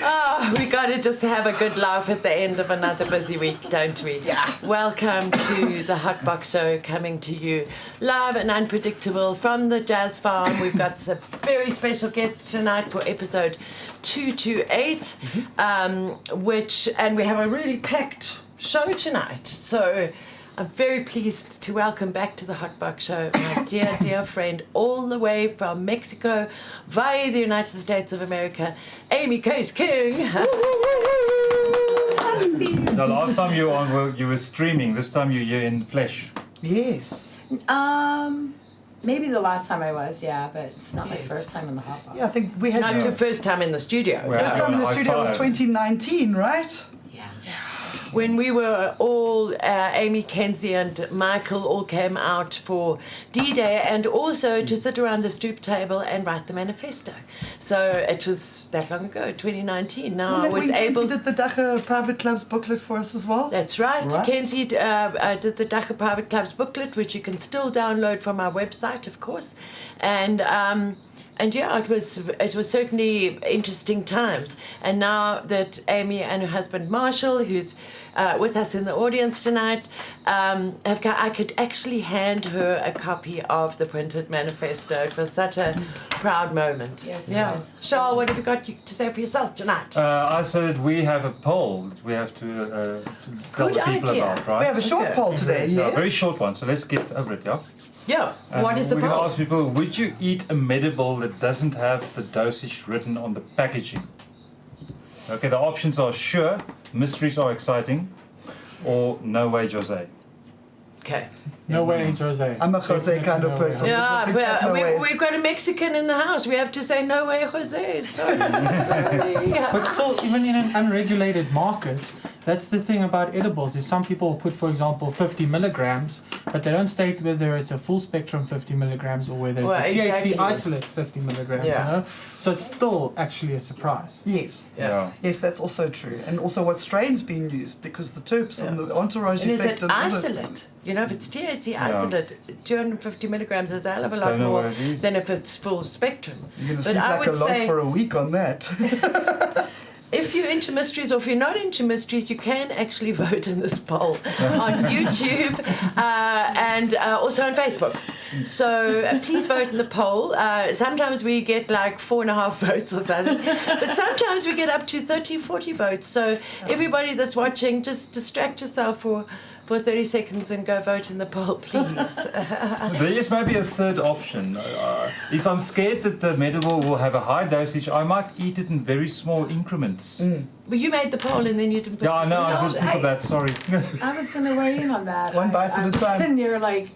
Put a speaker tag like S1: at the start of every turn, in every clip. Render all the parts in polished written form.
S1: Oh, we got to just have a good laugh at the end of another busy week, don't we?
S2: Yeah.
S1: Welcome to the Hotbox Show, coming to you live and unpredictable from the Jazz Farm. We've got some very special guests tonight for episode 228, and we have a really packed show tonight. So I'm very pleased to welcome back to the Hotbox Show my dear, dear friend, all the way from Mexico via the United States of America, Amy Case King.
S3: The last time you were on, you were streaming. This time you're here in flesh.
S2: Yes.
S4: Maybe the last time I was, yeah, but it's not my first time in the Hotbox.
S2: Yeah, I think we had
S1: Not your first time in the studio.
S3: Well,
S2: first time in the
S3: high
S2: studio was
S3: five.
S2: 2019, right?
S4: Yeah.
S1: When we were all, Amy, Kenzie and Michael all came out for D-Day and also to sit around the stoop table and write the manifesto. So it was that long ago, 2019. Now
S2: Isn't
S1: I
S2: that
S1: was
S2: when
S1: able...
S2: Kenzie did the Dacha Private Clubs booklet for us as well?
S1: That's right.
S2: Right.
S1: Kenzie did the Dacha Private Clubs booklet, which you can still download from our website, of course. And yeah, it was certainly interesting times. And now that Amy and her husband Marshall, who's with us in the audience tonight, I could actually hand her a copy of the printed manifesto. It was such a proud moment.
S4: Yes, it
S1: yeah.
S4: was.
S1: Charles, what have you got to say for yourself tonight?
S3: I said we have a poll that we have to tell
S1: Good
S3: the people
S1: idea.
S3: about, right?
S2: We have a short
S1: Okay.
S2: poll today,
S3: Yeah,
S2: yes?
S3: very short one, so let's get over it, yeah?
S1: Yeah. What is the
S3: We're going to
S1: poll?
S3: ask people, would you eat a medible that doesn't have the dosage written on the packaging? Okay, the options are sure, mysteries are exciting, or no way, Jose.
S1: Okay.
S5: No way, Jose.
S2: I'm a Jose
S5: Definitely
S2: kind of
S5: no
S2: person.
S5: way.
S1: Yeah,
S2: Big fat no way.
S1: we've got a Mexican in the house. We have to say no way, Jose. Sorry. Yeah.
S5: But still, even in an unregulated market, that's the thing about edibles. Is some people put, for example, 50 milligrams, but they don't state whether it's a full spectrum 50 milligrams or whether it's
S1: Well,
S5: a THC
S1: exactly.
S5: isolate 50 milligrams.
S1: Yeah.
S5: You know, so it's still actually a surprise.
S2: Yes.
S1: Yeah.
S2: Yes, that's also true. And also what strain's being used, because the terps and
S1: Yeah.
S2: the entourage
S1: And is
S2: effect
S1: it
S2: and all those
S1: isolate?
S2: things.
S1: You know, if it's THC isolate, 250 milligrams is a hell of a lot
S3: Don't know
S1: more
S3: what it is.
S1: than if it's full spectrum.
S2: You're going to
S1: But
S2: sleep
S1: I
S2: like a
S1: would
S2: log
S1: say-
S2: for a week on that.
S1: If you're into mysteries or if you're not into mysteries, you can actually vote in this poll on YouTube and also on Facebook. So please vote in the poll. Sometimes we get like 4.5 votes or something, but sometimes we get up to 30, 40 votes. So everybody that's watching, just distract yourself for 30 seconds and go vote in the poll, please.
S3: There is maybe a third option. If I'm scared that the medical will have a high dosage, I might eat it in very small increments.
S1: Well, you made the poll and then you didn't put
S3: Yeah, I know, I didn't think of that, sorry.
S4: I was going to weigh in on that.
S2: One bite at a time.
S4: And you're like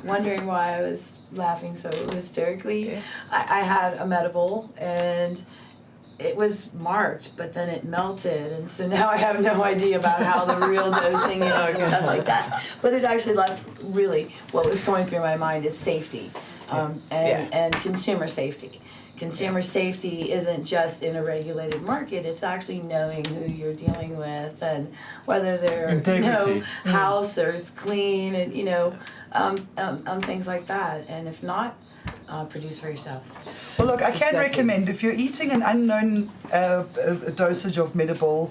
S4: wondering why I was laughing so hysterically.
S1: Yeah.
S4: I had a medical and it was marked, but then it melted, and so now I have no idea about how the real dosing is and stuff like that. But it actually, like, really, what was going through my mind is safety, and consumer safety. Consumer safety isn't just in a regulated market; it's actually knowing who you're dealing with and whether their
S3: Integrity.
S4: house is clean, and things like that. And if not, produce for yourself.
S2: Well, look, I can
S1: Exactly.
S2: recommend if you're eating an unknown dosage of Mediball,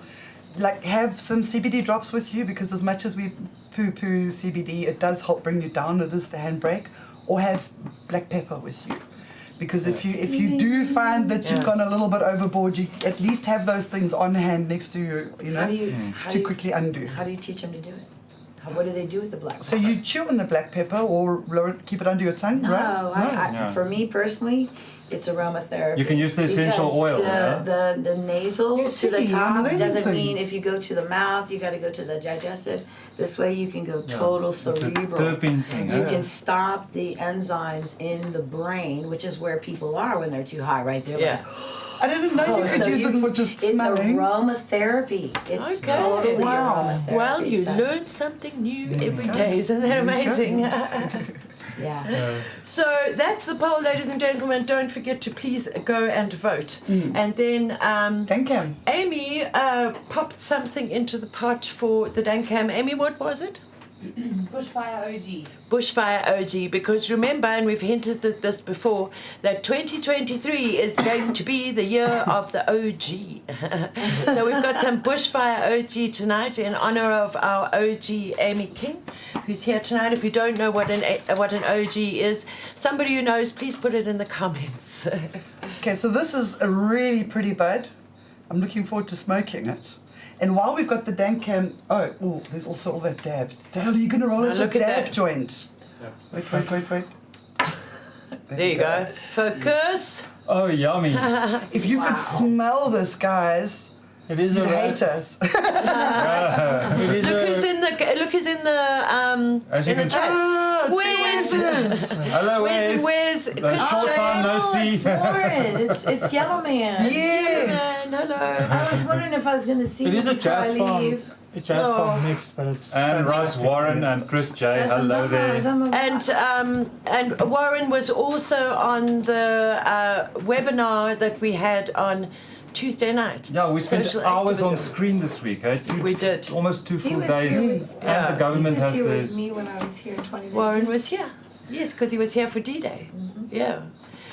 S2: like have some CBD drops with you, because as much as we poo-poo CBD, it does help bring you down. It is the handbrake. Or have black pepper with you, because if you do find that you've gone a little bit overboard, you at least have those things on hand next to you,
S4: How do you
S2: to quickly undo.
S4: How do you teach them to do it? What do they do with the black pepper?
S2: So you chew on the black pepper or keep it under your tongue, right?
S4: No, for me personally, it's aromatherapy.
S3: You can use the essential
S4: Because
S3: oil,
S4: the nasal
S2: You
S4: to
S2: see,
S4: the
S2: I'm
S4: top
S2: learning
S4: doesn't mean
S2: things.
S4: if you go to the mouth, you got to go to the digestive. This way you can go total
S3: It's a
S4: cerebral.
S3: terpene thing.
S4: You
S3: huh?
S4: can stop the enzymes in the brain, which is where people are when they're too high, right? They're
S1: Yeah.
S4: like,
S2: I didn't know you could
S4: so
S2: use it for just
S4: it's
S2: smelling.
S4: aromatherapy. It's
S1: Okay.
S4: totally
S2: Wow.
S4: aromatherapy.
S1: Well, you
S4: so,
S1: learn something new every
S2: go.
S1: day. Isn't that
S2: There you go.
S1: amazing?
S4: Yeah.
S1: So that's the poll, ladies and gentlemen. Don't forget to please go and vote. And then
S2: Dankam.
S1: Amy popped something into the pot for the Dankam. Amy, what was it?
S4: Bushfire OG.
S1: Bushfire OG, because remember, and we've hinted at this before, that 2023 is going to be the year of the OG. So we've got some Bushfire OG tonight in honor of our OG Amy King, who's here tonight. If you don't know what an OG is, somebody who knows, please put it in the comments.
S2: Okay, so this is a really pretty bud. I'm looking forward to smoking it. And while we've got the Dancam, there's also all that dab. Dab, are you going to roll us a
S1: look at
S2: dab
S1: that.
S2: joint?
S3: Yeah.
S2: Wait.
S1: There you go. Focus.
S3: Oh, yummy.
S2: If you could smell this, guys,
S5: It is
S2: you'd
S5: a
S2: hate us.
S5: It is
S1: Look who's
S5: a,
S1: in the
S3: As you
S1: in the
S3: can
S1: chat.
S2: Two
S1: Where's
S2: Wes's.
S3: Hello,
S1: Where's
S3: Wes.
S1: Chris
S3: short
S1: J?
S3: time no see.
S4: It's Warren. It's Yellow Man.
S2: Yeah.
S1: Man, hello.
S4: I was wondering if I was going to see
S5: it
S4: you
S5: is a
S4: before I
S5: jazz farm.
S4: leave.
S5: A jazz farm mixed, but it's
S3: And Russ
S5: fantastic.
S3: Warren and Chris J.
S4: That's what I'm
S3: Hello
S4: talking about. I'm
S3: there.
S4: talking about-
S1: And Warren was also on the webinar that we had on Tuesday night.
S3: Yeah, we spent
S1: Social
S3: hours on
S1: activism.
S3: screen this week. Eh?
S1: We did.
S3: Almost 2
S4: He
S3: full
S4: was
S3: days.
S4: here with-
S3: And
S1: Yeah.
S3: the government
S4: he was
S3: has
S4: here with
S3: theirs.
S4: me when I was here in 2019.
S1: Warren was here. Yes, because he was here for D-Day. Yeah.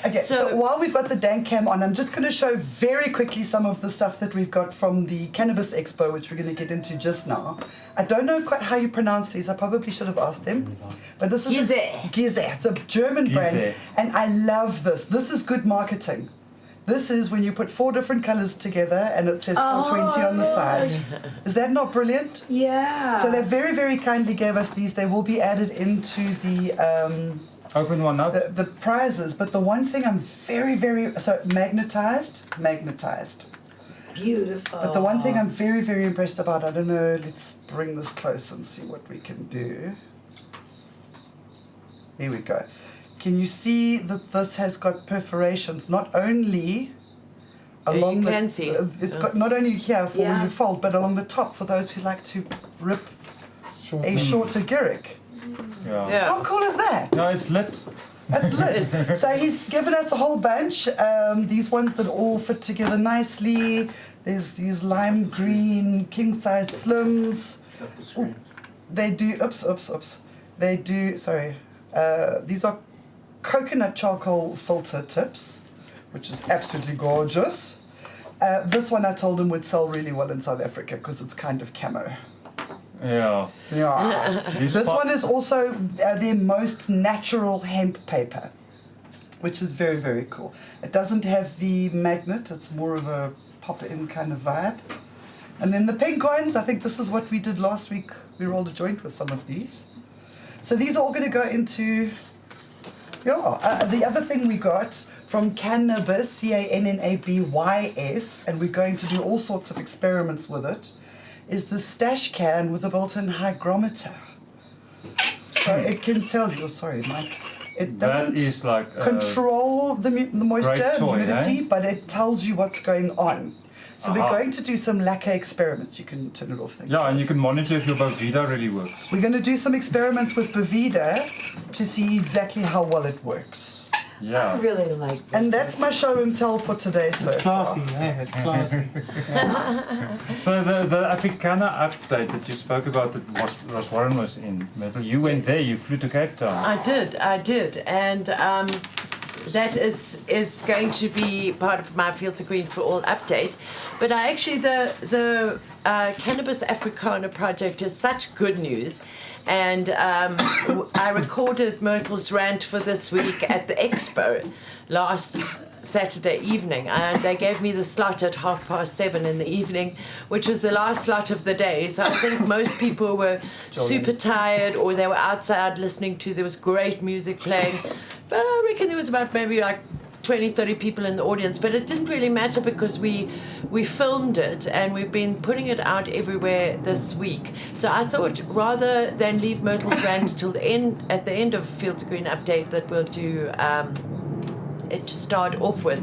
S2: Okay, so
S1: So-
S2: while we've got the Dancam on, I'm just going to show very quickly some of the stuff that we've got from the Cannabis Expo, which we're going to get into just now. I don't know quite how you pronounce these. I probably should have asked them. But this is
S1: Gize.
S2: It's a German brand,
S3: Gize.
S2: and I love this. This is good marketing. This is when you put 4 different colors together and it says 420 on the side. Is that not brilliant?
S4: Yeah.
S2: So they very, very kindly gave us these. They will be added into the
S3: Open one up.
S2: the prizes. But the one thing I'm very, very magnetized.
S4: Beautiful.
S2: But the one thing I'm very, very impressed about, I don't know, let's bring this close and see what we can do. Here we go. Can you see that this has got perforations not only along
S1: you
S2: the...
S1: can see.
S2: It's got not only here for when
S4: Yeah.
S2: you fold, but along the top for those who like to rip
S5: Short
S2: a shorter Giric.
S3: Yeah.
S1: Yeah.
S2: How cool is that?
S3: No, it's lit.
S2: That's lit. So he's given us a whole bunch. These ones that all fit together nicely. There's these lime green king size slims. They do. Oops. They do. Sorry. These are coconut charcoal filter tips, which is absolutely gorgeous. This one I told him would sell really well in South Africa because it's kind of camo.
S3: Yeah.
S2: Yeah.
S3: This
S2: This one is also their most natural hemp paper, which is very, very cool. It doesn't have the magnet, it's more of a pop-in kind of vibe. And then the pink ones, I think this is what we did last week. We rolled a joint with some of these. So these are all going to go into... Yeah. The other thing we got from Cannabis, Cannabis, and we're going to do all sorts of experiments with it, is the stash can with a built-in hygrometer. So it can tell you, sorry, Mike, it doesn't
S3: That is like
S2: control the moisture
S3: great
S2: and
S3: toy,
S2: humidity,
S3: eh?
S2: but it tells you what's going on. So we're
S3: Aha.
S2: going to do some lacquer experiments. You can turn it off, thanks.
S3: Yeah, and
S2: guys.
S3: you can monitor if your Bovida really works.
S2: We're going to do some experiments with Bovida to see exactly how well it works.
S4: I
S3: Yeah.
S4: really like that.
S2: And that's my show and tell for today so
S5: It's classy,
S2: far.
S5: eh? It's classy.
S3: So the Africana update that you spoke about that Ross Warren was in Metal, you went there, you flew to Cape Town.
S1: I did, and that is going to be part of my Field to Green for All update. But I actually the Cannabis Africana project is such good news, and I recorded Myrtle's rant for this week at the expo last Saturday evening, and they gave me the slot at 7:30 in the evening, which was the last slot of the day. So I think most people were super tired, or they were outside listening to, there was great music playing, but I reckon there was about maybe like 20-30 people in the audience, but it didn't really matter because we filmed it and we've been putting it out everywhere this week. So I thought rather than leave Myrtle's rant till the end, at the end of Field to Green update, that we'll do it to start off with,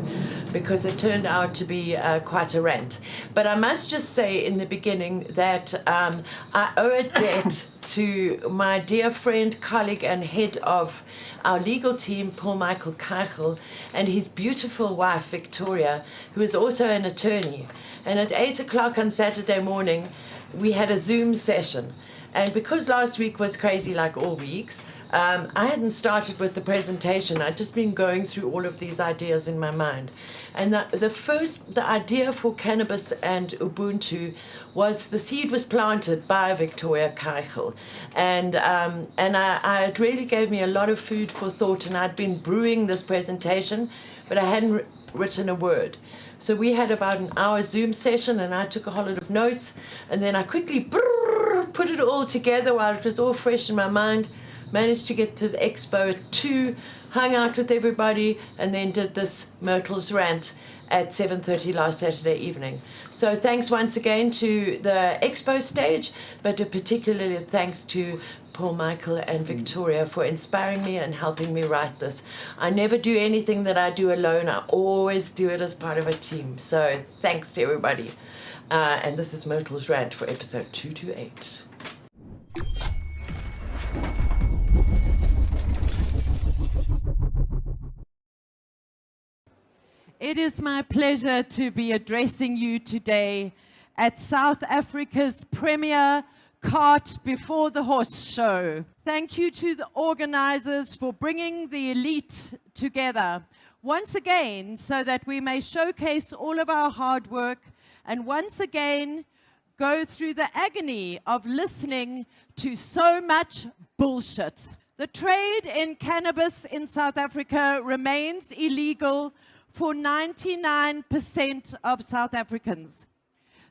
S1: because it turned out to be quite a rant. But I must just say in the beginning that I owe a debt to my dear friend, colleague and head of our legal team, Paul Michael Keichel, and his beautiful wife, Victoria, who is also an attorney. And at 8 o'clock on Saturday morning, we had a Zoom session. And because last week was crazy like all weeks, I hadn't started with the presentation. I'd just been going through all of these ideas in my mind. And the idea for cannabis and Ubuntu was the seed was planted by Victoria Keichel. And it really gave me a lot of food for thought, and I'd been brewing this presentation, but I hadn't written a word. So we had about an hour Zoom session, and I took a whole lot of notes, and then I quickly put it all together while it was all fresh in my mind. Managed to get to the expo at 2, hung out with everybody, and then did this Myrtle's rant at 7:30 last Saturday evening. So thanks once again to the expo stage, but a particularly thanks to Paul Michael and Victoria for inspiring me and helping me write this. I never do anything that I do alone. I always do it as part of a team. So thanks to everybody. And this is Myrtle's rant for episode 228.
S6: It is my pleasure to be addressing you today at South Africa's premier Cart Before the Horse show. Thank you to the organizers for bringing the elite together once again so that we may showcase all of our hard work and once again go through the agony of listening to so much bullshit. The trade in cannabis in South Africa remains illegal for 99% of South Africans.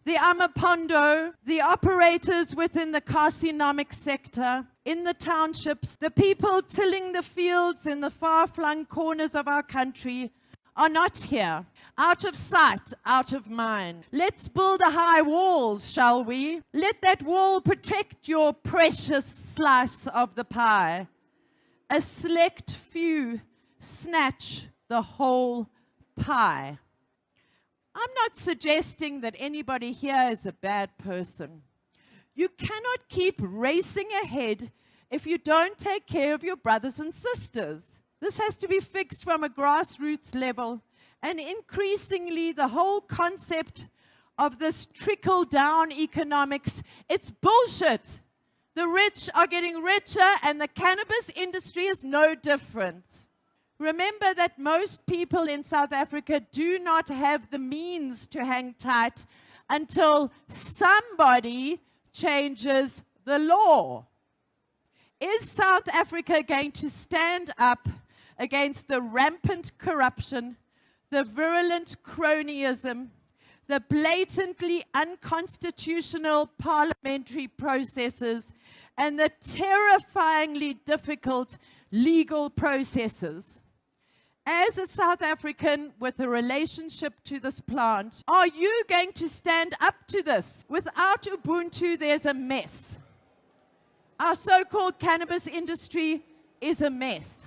S6: The Amapondo, the operators within the carcinomic sector, in the townships, the people tilling the fields in the far-flung corners of our country are not here. Out of sight, out of mind. Let's build a high wall, shall we? Let that wall protect your precious slice of the pie. A select few snatch the whole pie. I'm not suggesting that anybody here is a bad person. You cannot keep racing ahead if you don't take care of your brothers and sisters. This has to be fixed from a grassroots level, and increasingly the whole concept of this trickle-down economics, it's bullshit. The rich are getting richer and the cannabis industry is no different. Remember that most people in South Africa do not have the means to hang tight until somebody changes the law. Is South Africa going to stand up against the rampant corruption, the virulent cronyism, the blatantly unconstitutional parliamentary processes, and the terrifyingly difficult legal processes? As a South African with a relationship to this plant, are you going to stand up to this? Without Ubuntu, there's a mess. Our so-called cannabis industry is a mess.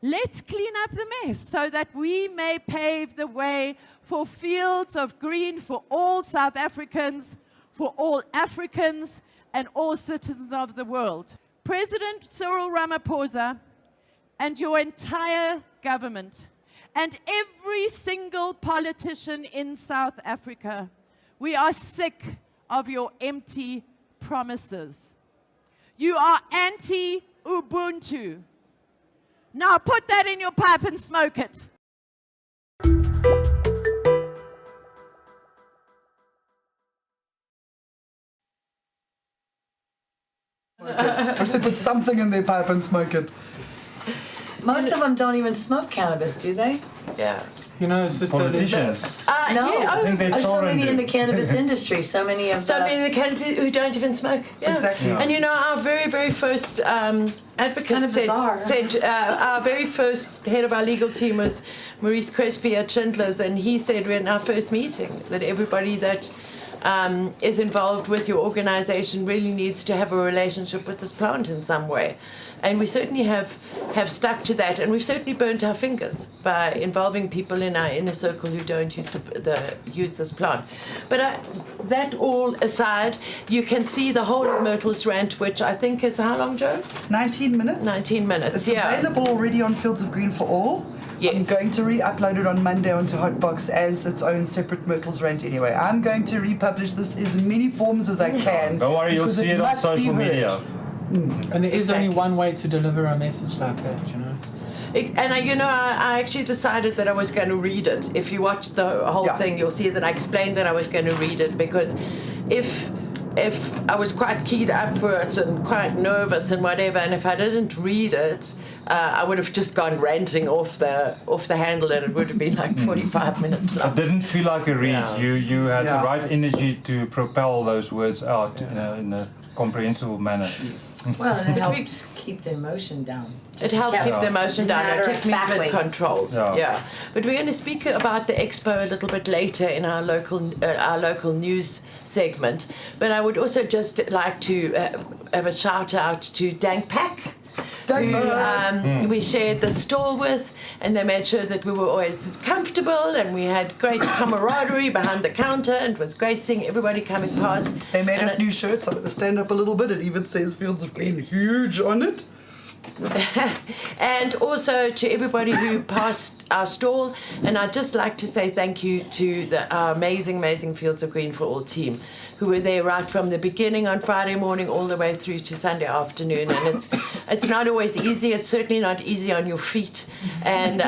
S6: Let's clean up the mess so that we may pave the way for fields of green for all South Africans, for all Africans, and all citizens of the world. President Cyril Ramaphosa and your entire government and every single politician in South Africa, we are sick of your empty promises. You are anti-Ubuntu. Now put that in your pipe and smoke it.
S2: I should put something in their pipe and smoke it.
S4: Most of them don't even smoke cannabis, do they?
S1: Yeah.
S5: You know, it's just
S3: Politicians.
S4: No,
S1: Yeah,
S3: I think they're
S4: there's so
S3: torrenting.
S4: many in the cannabis industry, so many of
S1: So
S4: the...
S1: many of the cannabis who don't even smoke. Yeah.
S2: Exactly.
S1: And you know, our very, very first advocate
S4: kind of bizarre.
S1: said our very first head of our legal team was Maurice Crespi at Schindler's, and he said in our first meeting that everybody that is involved with your organization really needs to have a relationship with this plant in some way. And we certainly have stuck to that, and we've certainly burnt our fingers by involving people in our inner circle who don't use this plant. But that all aside, you can see the whole of Myrtle's rant, which I think is how long, Joe?
S2: 19 minutes.
S1: 19 minutes,
S2: It's
S1: yeah.
S2: available already on Fields of Green for All.
S1: Yes.
S2: I'm going to re-upload it on Monday onto Hotbox as its own separate Myrtle's Rant anyway. I'm going to republish this as many forms as I can.
S3: Don't worry, you'll
S2: because
S3: see it on
S2: must be
S3: social
S2: heard.
S3: media.
S5: And there is only one way to deliver a message like that, you know.
S1: And I actually decided that I was going to read it. If you watch the whole
S2: Yeah.
S1: thing, you'll see that I explained that I was going to read it, because if I was quite keyed up for it and quite nervous and whatever, and if I didn't read it, I would have just gone ranting off the handle, and it would have been like 45 minutes
S3: It
S1: long.
S3: didn't feel like a read.
S1: Yeah.
S3: You had
S2: Yeah.
S3: the right energy to propel those words out in a comprehensible manner.
S4: Well, and it
S1: But we-
S4: helped keep the emotion down.
S1: It helped keep the emotion down. It kept me a bit
S4: Matter-of-factly.
S1: controlled.
S3: Yeah.
S1: But we're going to speak about the expo a little bit later in our local news segment. But I would also just like to have a shout out to Dank Pack, who we shared the store with, and they made sure that we were always comfortable and we had great camaraderie behind the counter, and it was great seeing everybody coming past.
S2: They made
S1: And
S2: us new shirts. I'm going to stand up a little bit. It even says Fields of Green huge on it.
S1: And also to everybody who passed our stall, and I'd just like to say thank you to our amazing Fields of Green for All team, who were there right from the beginning on Friday morning all the way through to Sunday afternoon. And it's not always easy. It's certainly not easy on your feet, and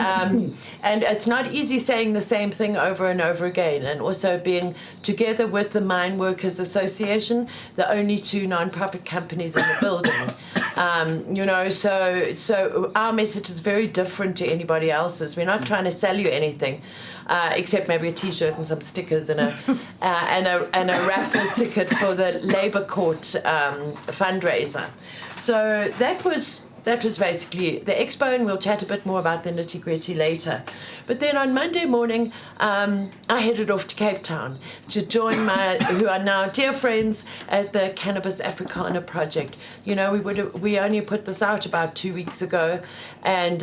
S1: it's not easy saying the same thing over and over again. And also being together with the Mine Workers Association, the only two non-profit companies in the building. So our message is very different to anybody else's. We're not trying to sell you anything, except maybe a T-shirt and some stickers and a raffle ticket for the Labour Court fundraiser. So that was basically the expo, and we'll chat a bit more about the nitty-gritty later. But then on Monday morning, I headed off to Cape Town to join who are now dear friends at the Cannabis Africana project. You know, we only put this out about 2 weeks ago, and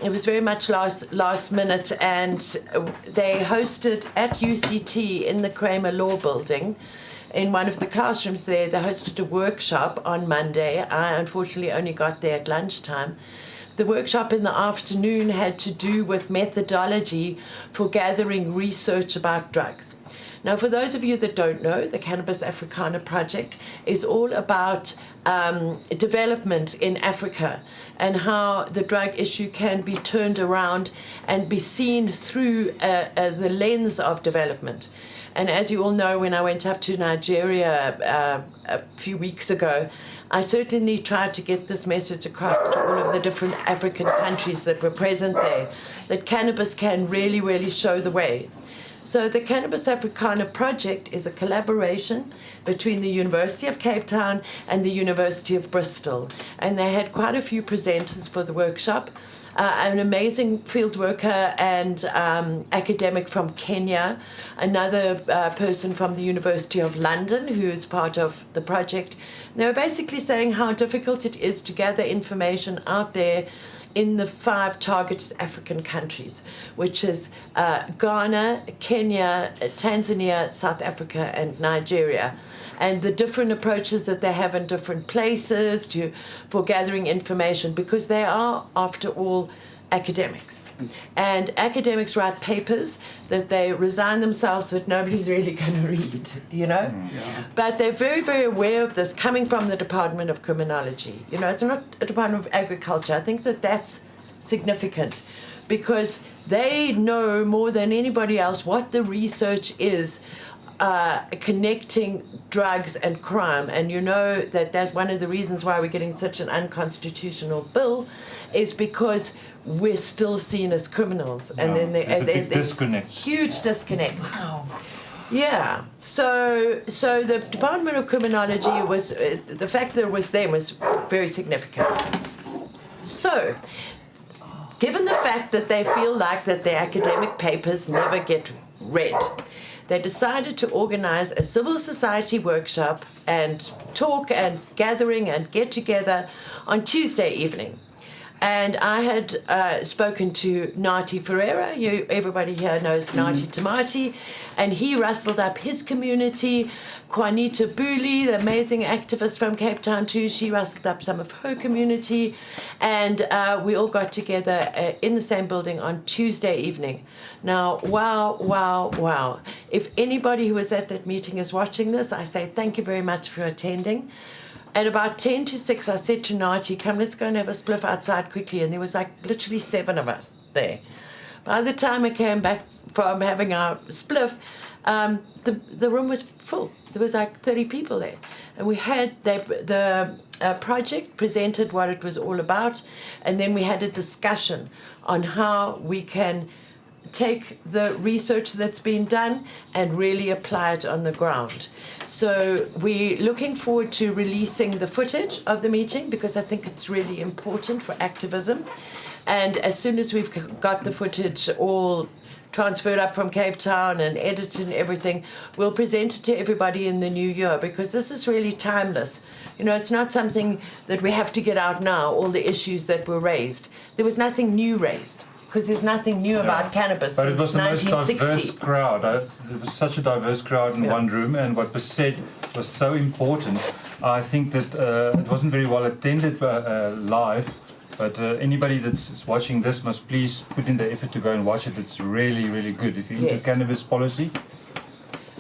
S1: it was very much last minute, and they hosted at UCT in the Kramer Law Building. In one of the classrooms there, they hosted a workshop on Monday. I unfortunately only got there at lunchtime. The workshop in the afternoon had to do with methodology for gathering research about drugs. Now, for those of you that don't know, the Cannabis Africana project is all about development in Africa and how the drug issue can be turned around and be seen through the lens of development. And as you all know, when I went up to Nigeria a few weeks ago, I certainly tried to get this message across to all of the different African countries that were present there, that cannabis can really, really show the way. So the Cannabis Africana project is a collaboration between the University of Cape Town and the University of Bristol. And they had quite a few presenters for the workshop. An amazing field worker and academic from Kenya, another person from the University of London who is part of the project. They were basically saying how difficult it is to gather information out there in the 5 targeted African countries, which is Ghana, Kenya, Tanzania, South Africa, and Nigeria. And the different approaches that they have in different places for gathering information, because they are, after all, academics. And academics write papers that they resign themselves that nobody's really going to read, you know?
S2: Yeah.
S1: But they're very, very aware of this coming from the Department of Criminology. You know, it's not a Department of Agriculture. I think that that's significant because they know more than anybody else what the research is connecting drugs and crime. And you know that that's one of the reasons why we're getting such an unconstitutional bill is because we're still seen as criminals. And then
S3: there's a big disconnect.
S1: Huge disconnect.
S4: Wow.
S1: Yeah. So the Department of Criminology was, the fact that it was them was very significant. So, given the fact that they feel like that their academic papers never get read, they decided to organize a civil society workshop and talk and gathering and get together on Tuesday evening. And I had spoken to Nati Ferreira. Everybody here knows Nati Tamati. And he rustled up his community. Juanita Booley, the amazing activist from Cape Town too, she rustled up some of her community. And we all got together in the same building on Tuesday evening. Now, wow. If anybody who was at that meeting is watching this, I say thank you very much for attending. At about 10 to 6, I said to Nati, come, let's go and have a spliff outside quickly. And there was like literally 7 of us there. By the time I came back from having our spliff, the room was full. There was like 30 people there. And we had the project presented what it was all about. And then we had a discussion on how we can take the research that's been done and really apply it on the ground. So we're looking forward to releasing the footage of the meeting because I think it's really important for activism. And as soon as we've got the footage all transferred up from Cape Town and edited and everything, we'll present it to everybody in the new year because this is really timeless. You know, it's not something that we have to get out now, all the issues that were raised. There was nothing new raised. Because there's nothing new about cannabis
S3: but
S1: since
S3: it was the most
S1: 1960.
S3: diverse crowd. There was such a diverse crowd in one room, and what was said was so important. I think that it wasn't very well attended live, but anybody that's watching this must please put in the effort to go and watch it. It's really, really good. If you're into cannabis policy.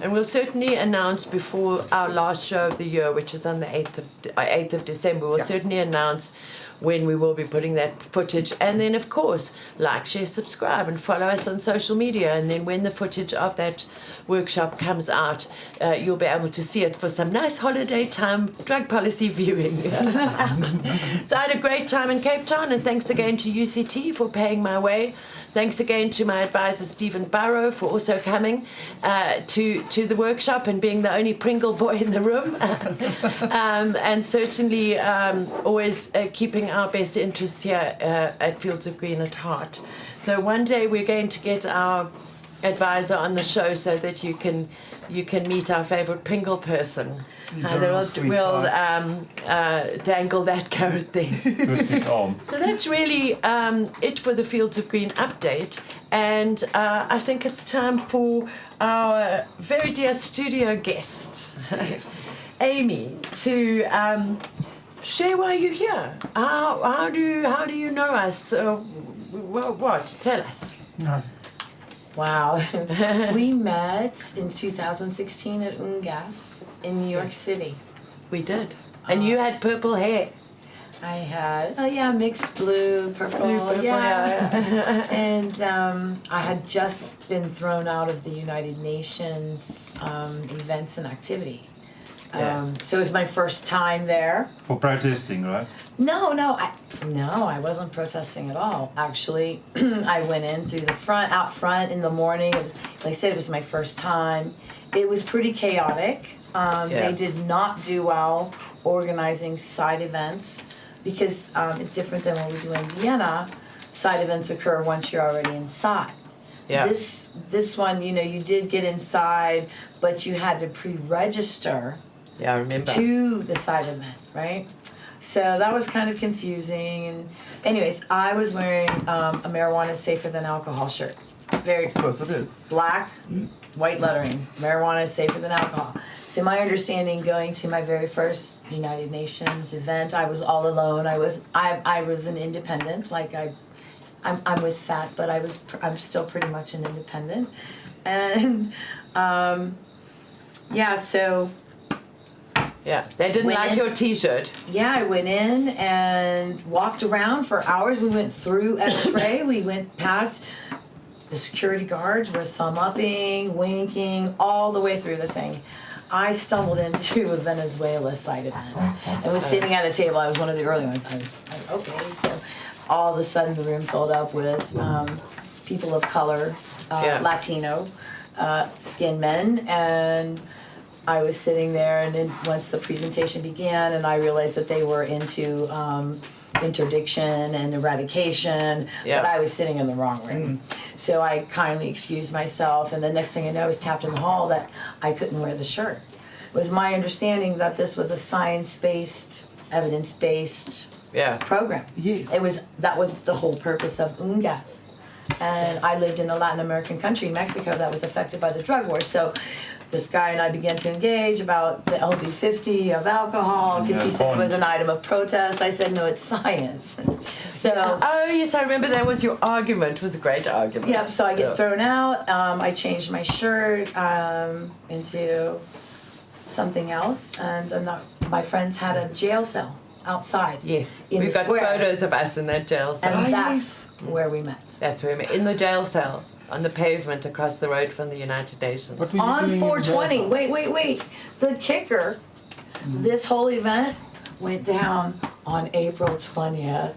S1: And we'll certainly announce before our last show of the year, which is on the 8th of December, we'll certainly announce when we will be putting that footage. And then, of course, like, share, subscribe, and follow us on social media. And then when the footage of that workshop comes out, you'll be able to see it for some nice holiday time drug policy viewing. So I had a great time in Cape Town, and thanks again to UCT for paying my way. Thanks again to my advisor, Stephen Barrow, for also coming to the workshop and being the only Pringle boy in the room. And certainly always keeping our best interests here at Fields of Green at heart. So one day we're going to get our advisor on the show so that you can meet our favorite Pringle person. We'll dangle that carrot there. So that's really it for the Fields of Green update. And I think it's time for our very dear studio guest, Amy, to share why you're here. How do you know us? What? Tell us.
S4: Wow. We met in 2016 at Ungas in New York City.
S1: We did. And you had purple hair.
S4: I had, mixed blue, purple, And I had just been thrown out of the United Nations events and activity. So it was my first time there.
S3: For protesting, right?
S4: No, I wasn't protesting at all. Actually, I went in through out front in the morning. It was, like I said, it was my first time. It was pretty chaotic. They did not do well organizing side events because it's different than what we do in Vienna. Side events occur once you're already inside. Yeah. This one, you did get inside, but you had to pre-register.
S1: Yeah, I remember.
S4: To the side event, right? So that was kind of confusing. And anyways, I was wearing a marijuana safer than alcohol shirt.
S2: Of course it is.
S4: Black, white lettering. Marijuana is safer than alcohol. So my understanding, going to my very first United Nations event, I was all alone. I was an independent. Like I'm with FAT, but I'm still pretty much an independent. And so.
S1: Yeah, they didn't like your T-shirt.
S4: Yeah, I went in and walked around for hours. We went through X-ray. We went past the security guards were thumb-upping, winking, all the way through the thing. I stumbled into a Venezuela side event and was sitting at a table. I was one of the early ones. I was like, okay. So all of a sudden the room filled up with people of color, Latino, skinned men, and I was sitting there, and then once the presentation began, and I realized that they were into interdiction and eradication, but I was sitting in the wrong room. So I kindly excused myself, and the next thing I know, I was tapped in the hall that I couldn't wear the shirt. It was my understanding that this was a science-based, evidence-based
S1: Yeah.
S4: program.
S2: Yes.
S4: That was the whole purpose of UNGAS. And I lived in a Latin American country, Mexico, that was affected by the drug war. So this guy and I began to engage about the LD50 of alcohol because he said it was an item of protest. I said, no, it's science. So,
S1: Oh, yes, I remember that was your argument. It was a great argument.
S4: yep, so I get thrown out. I changed my shirt into something else. And my friends had a jail cell outside.
S1: Yes.
S4: In
S1: We've
S4: the
S1: got
S4: square.
S1: photos of us in that jail cell.
S4: And that's where we met.
S1: That's where we met. In the jail cell, on the pavement across the road from the United Nations.
S5: What were you
S4: On
S5: doing in
S4: 420.
S5: Gaza?
S4: Wait. The kicker, this whole event went down on April 20th,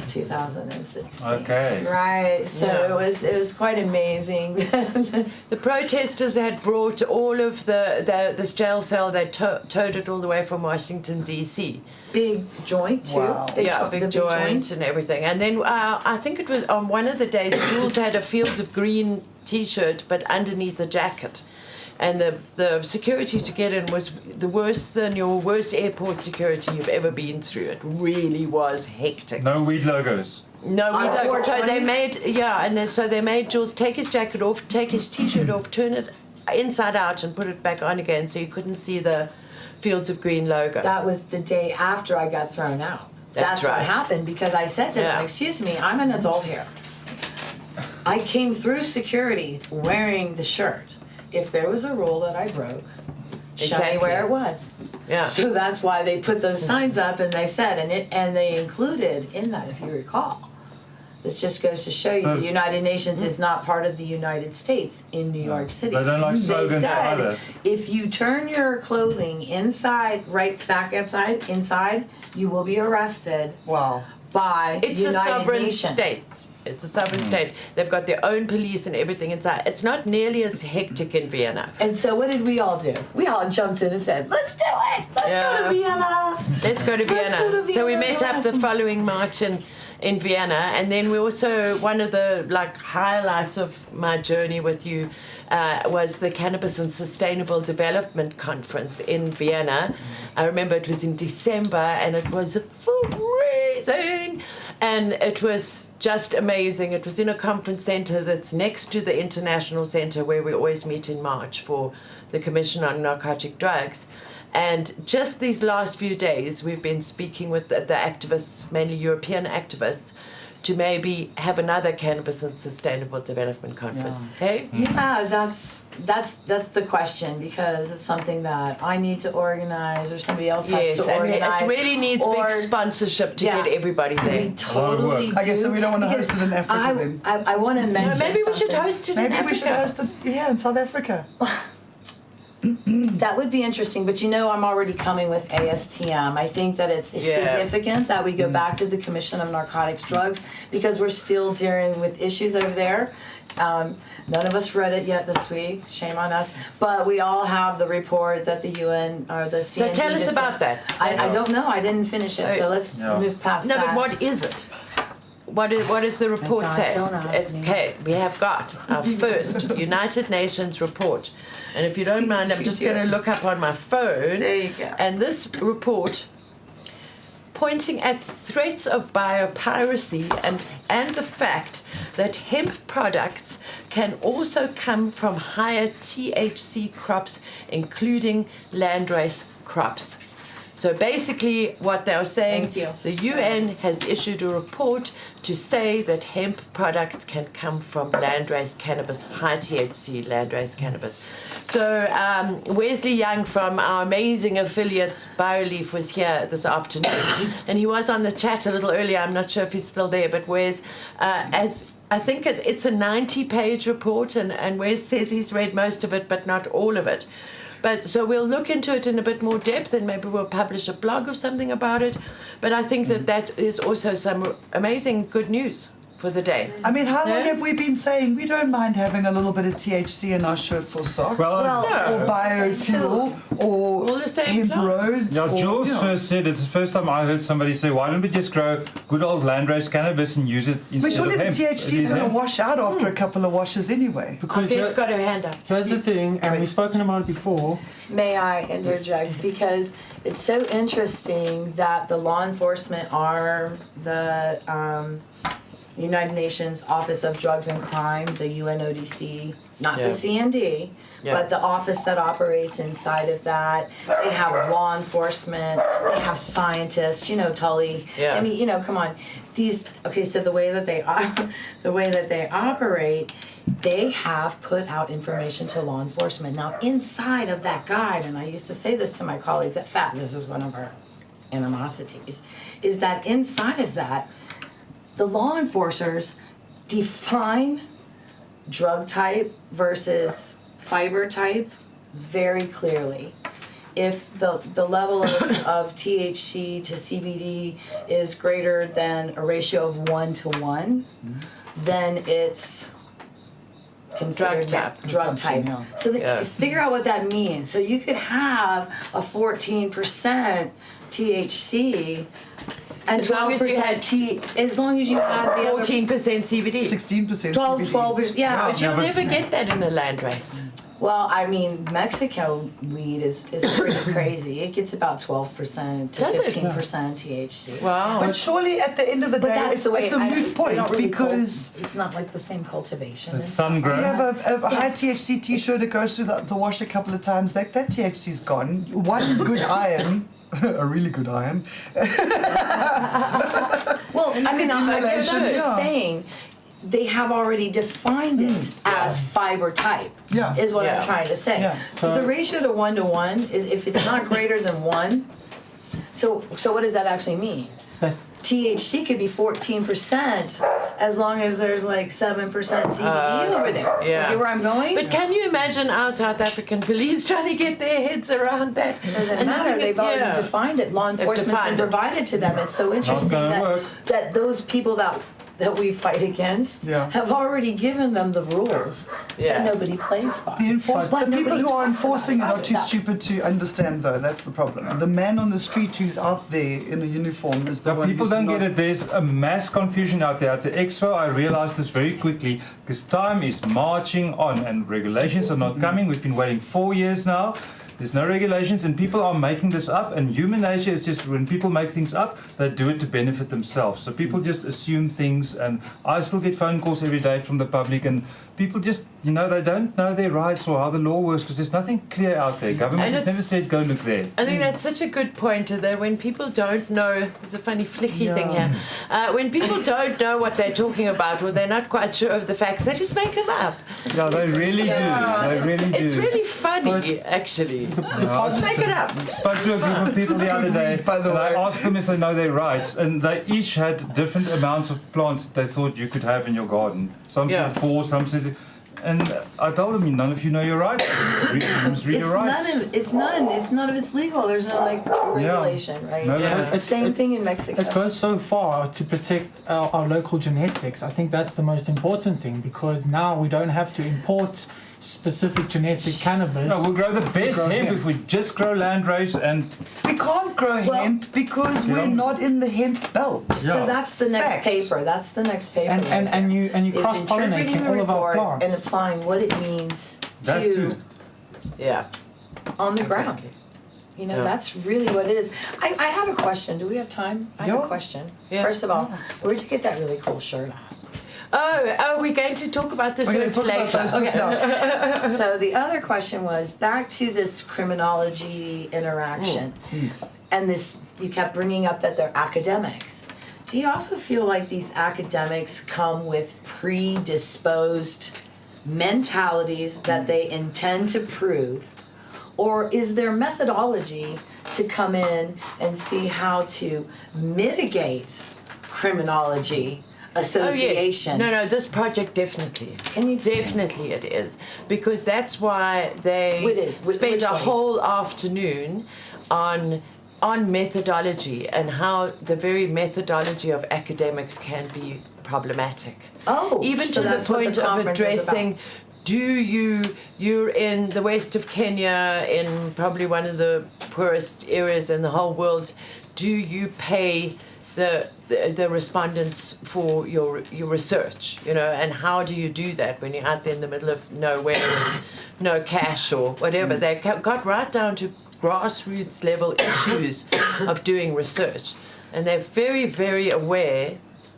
S4: 2016.
S3: Okay.
S4: Right. So
S1: Yeah.
S4: it was quite amazing.
S1: The protesters had brought all of this jail cell. They towed it all the way from Washington, D.C.
S4: Big joint too.
S2: Wow.
S4: They
S1: Yeah,
S4: took the
S1: big joint and everything. And then I think it was on one of the days, Jules had a Fields of Green T-shirt, but underneath the jacket. And the security to get in was the worst than your worst airport security you've ever been through. It really was hectic.
S3: No weed logos.
S1: No, we
S4: On
S1: don't. So
S4: 420?
S1: they made so they made Jules take his jacket off, take his T-shirt off, turn it inside out, and put it back on again, so you couldn't see the Fields of Green logo.
S4: That was the day after I got thrown out.
S1: That's
S4: what
S1: right.
S4: happened because I said to
S1: Yeah.
S4: them, excuse me, I'm an adult here. I came through security wearing the shirt. If there was a rule that I broke, show me
S1: Exactly.
S4: where it was.
S1: Yeah.
S4: So that's why they put those signs up and they said, and they included in that, if you recall. This just goes to show you the United Nations is not part of the United States in New York City.
S3: They don't like slogans
S4: They said,
S3: either.
S4: if you turn your clothing inside, right back inside, you will be arrested
S2: Wow.
S4: by
S1: It's
S4: United
S1: a sovereign
S4: Nations.
S1: state. It's a sovereign state. They've got their own police and everything inside. It's not nearly as hectic in Vienna.
S4: And so what did we all do? We all jumped in and said, let's do it! Let's go to Vienna!
S1: Let's go to Vienna.
S4: Let's go to
S1: So we
S4: Vienna.
S1: met up the following March in Vienna, and then we also, one of the highlights of my journey with you was the Cannabis and Sustainable Development Conference in Vienna. I remember it was in December, and it was freezing, and it was just amazing. It was in a conference center that's next to the International Center where we always meet in March for the Commission on Narcotic Drugs. And just these last few days, we've been speaking with the activists, mainly European activists, to maybe have another Cannabis and Sustainable Development Conference. Hey?
S4: Yeah, that's the question, because it's something that I need to organize or somebody else has
S1: Yes,
S4: to
S1: and
S4: organize.
S1: it really needs
S4: or
S1: big sponsorship to
S4: Yeah.
S1: get everybody there.
S4: We totally do.
S2: I guess so we don't want to
S4: because
S2: host it in Africa then.
S4: I want to mention
S1: Maybe we should
S4: something.
S1: host it in
S2: Maybe
S1: Africa.
S2: we should host it here in South Africa.
S4: That would be interesting, but I'm already coming with ASTM. I think that it's significant that we go back to the Commission on Narcotics Drugs because we're still dealing with issues over there. None of us read it yet this week, shame on us, but we all have the report that the UN or the CND
S1: So tell us
S4: just-
S1: about that.
S4: I don't know, I didn't finish it, so let's move past
S1: No,
S4: that.
S1: but what is it? What does the report
S4: God,
S1: say?
S4: don't ask me.
S1: Okay, we have got our first United Nations report. And if you don't mind, I'm just going to look up on my phone.
S4: There you go.
S1: And this report, pointing at threats of biopiracy and the fact that hemp products can also come from higher THC crops, including landrace crops. So basically what they're saying,
S4: Thank you.
S1: the UN has issued a report to say that hemp products can come from landrace cannabis, high THC landrace cannabis. So Wesley Young from our amazing affiliates, BioLeaf, was here this afternoon. And he was on the chat a little earlier. I'm not sure if he's still there, but Wes, as I think it's a 90-page report, and Wes says he's read most of it, but not all of it. But so we'll look into it in a bit more depth, and maybe we'll publish a blog or something about it. But I think that is also some amazing good news for the day.
S2: I mean, how long
S1: No?
S2: have we been saying we don't mind having a little bit of THC in our shirts or socks?
S3: Well,
S2: or biofuel, or
S1: All the same
S2: hemp
S1: plant.
S2: roads.
S3: yeah,
S2: or,
S3: Jules
S2: you know.
S3: first said it's the first time I heard somebody say, why don't we just grow good old landrace cannabis and use it instead
S2: But surely
S3: of
S2: the
S3: hemp?
S2: THC
S3: It
S2: is
S3: is
S2: going to
S3: hemp.
S2: wash out after a couple of washes anyway.
S5: Because
S1: Jess got her hand up.
S5: here's the thing, and we've spoken about it before.
S4: May I interject? Because it's so interesting that the law enforcement arm, the United Nations Office of Drugs and Crime, the UNODC, not
S1: Yeah.
S4: the CND,
S1: Yeah.
S4: but the office that operates inside of that. They have law enforcement, they have scientists, you know, Tully.
S1: Yeah.
S4: I mean, you know, come on. So the way that they operate, they have put out information to law enforcement. Now, inside of that guide, and I used to say this to my colleagues at FAT, this is one of our animosities, is that inside of that, the law enforcers define drug type versus fiber type very clearly. If the level of THC to CBD is greater than a ratio of 1 to 1, then it's considered drug type.
S2: Yeah.
S4: So
S1: Yeah.
S4: figure out what that means. So you could have a 14% THC and
S1: As long as you
S4: 12%
S1: had
S4: as long as you had the other
S1: 14% CBD.
S2: 16%
S4: 12,
S2: CBD.
S4: 12%, yeah.
S1: But you'll
S3: but-
S1: never get that in a land race.
S4: Well, I mean, Mexico weed is pretty crazy. It gets about 12% to
S1: Does it?
S4: 15% THC.
S1: Wow.
S2: But surely at the end of the
S4: But
S2: day,
S4: that's
S2: it's,
S4: the way
S2: it's a moot point because
S4: it's not like the same cultivation.
S3: It's sun
S2: you
S3: grown.
S2: have a high THC t-shirt that goes through the wash a couple of times, that THC's gone. One good iron, a really good iron.
S4: Well, I mean, I'm
S2: Simulation,
S4: just
S2: yeah.
S4: saying, they have already defined it as fiber type.
S2: Yeah.
S4: Is what
S1: Yeah.
S4: I'm trying to say.
S2: Yeah.
S5: So-
S4: the ratio to 1 to 1 is if it's not greater than 1. So what does that actually mean?
S5: That
S4: THC could be 14% as long as there's like 7% CBD over there.
S1: yeah.
S4: You get where I'm going?
S1: But can you imagine our South African police trying to get their heads around that?
S4: It doesn't
S1: And the
S4: matter.
S1: thing
S4: They've
S1: is-
S4: already
S1: yeah.
S4: defined it. Law enforcement's
S1: defined
S4: been
S1: it.
S4: provided to them. It's so interesting
S3: gonna work.
S4: that those people that we fight against
S2: Yeah.
S4: have already given them the rules
S1: Yeah.
S4: that nobody plays by.
S2: The
S4: But
S2: people
S4: nobody
S2: who are
S4: talks
S2: enforcing it
S4: about
S2: are too
S4: That's-
S2: stupid to understand, though. That's the problem. The man on the street who's out there in a uniform is the
S3: Now,
S2: one
S3: people
S2: who's
S3: don't
S2: not...
S3: get it. There's a mass confusion out there. At the expo, I realized this very quickly because time is marching on and regulations are not coming. We've been waiting 4 years now. There's no regulations and people are making this up, and human nature is just when people make things up, they do it to benefit themselves. So people just assume things, and I still get phone calls every day from the public, and people just, they don't know their rights or how the law works because there's nothing clear out there. Government
S1: And
S3: has
S1: it's-
S3: never said go look there.
S1: I think that's such a good point that when people don't know, there's a funny flicky thing here. When people don't know what they're talking about or they're not quite sure of the facts, they just make them up.
S3: Yeah, they really do. They really do.
S1: It's really funny, actually. Just make it up.
S3: Spoke to a group of people the other day,
S2: By the
S3: and I
S2: way.
S3: asked them if they know their rights, and they each had different amounts of plants that they thought you could have in your garden. Some
S1: Yeah.
S3: said 4, some said, and I told them, none of you know your rights. You must read your rights.
S4: None of it's legal. There's no like regulation, right?
S3: No,
S1: Yeah.
S3: no,
S4: Same thing in Mexico.
S5: it goes so far to protect our local genetics. I think that's the most important thing because now we don't have to import specific genetic cannabis.
S3: No, we'll grow the best
S5: grow
S3: hemp
S5: hemp.
S3: if we just grow landrace and
S2: We can't grow hemp because we're not in the hemp belt.
S4: So
S3: Yeah.
S4: that's the next
S2: Fact.
S4: paper. That's the next paper.
S5: and you
S4: is
S5: cross
S4: interpreting
S5: pollinating
S4: the
S5: all of our
S4: report
S5: plants.
S4: and applying what it means
S3: that
S4: to
S3: too.
S1: Yeah.
S4: on the ground. You know,
S1: Yeah.
S4: that's really what it is. I have a question. Do we have time? I have
S2: Yeah.
S4: a question.
S1: Yeah.
S4: First of all, where'd you get that really cool shirt at?
S1: Oh, we're going to talk about this
S2: We're going to talk
S1: later.
S2: about those just now.
S4: So the other question was back to this criminology interaction, and this you kept bringing up that they're academics. Do you also feel like these academics come with predisposed mentalities that they intend to prove, or is their methodology to come in and see how to mitigate criminology association?
S1: Oh, yes. No, this project definitely.
S4: Can you
S1: Definitely it is. Because that's why they
S4: Which
S1: spent a
S4: way?
S1: whole afternoon on methodology and how the very methodology of academics can be problematic.
S4: Oh,
S1: even
S4: so
S1: to the
S4: that's what the
S1: point of
S4: conference is
S1: addressing. You're in the west of Kenya, in probably one of the poorest areas in the whole world. Do you pay the respondents for your research? And how do you do that when you're out there in the middle of nowhere, with no cash or whatever? They got right down to grassroots level issues of doing research, and they're very, very aware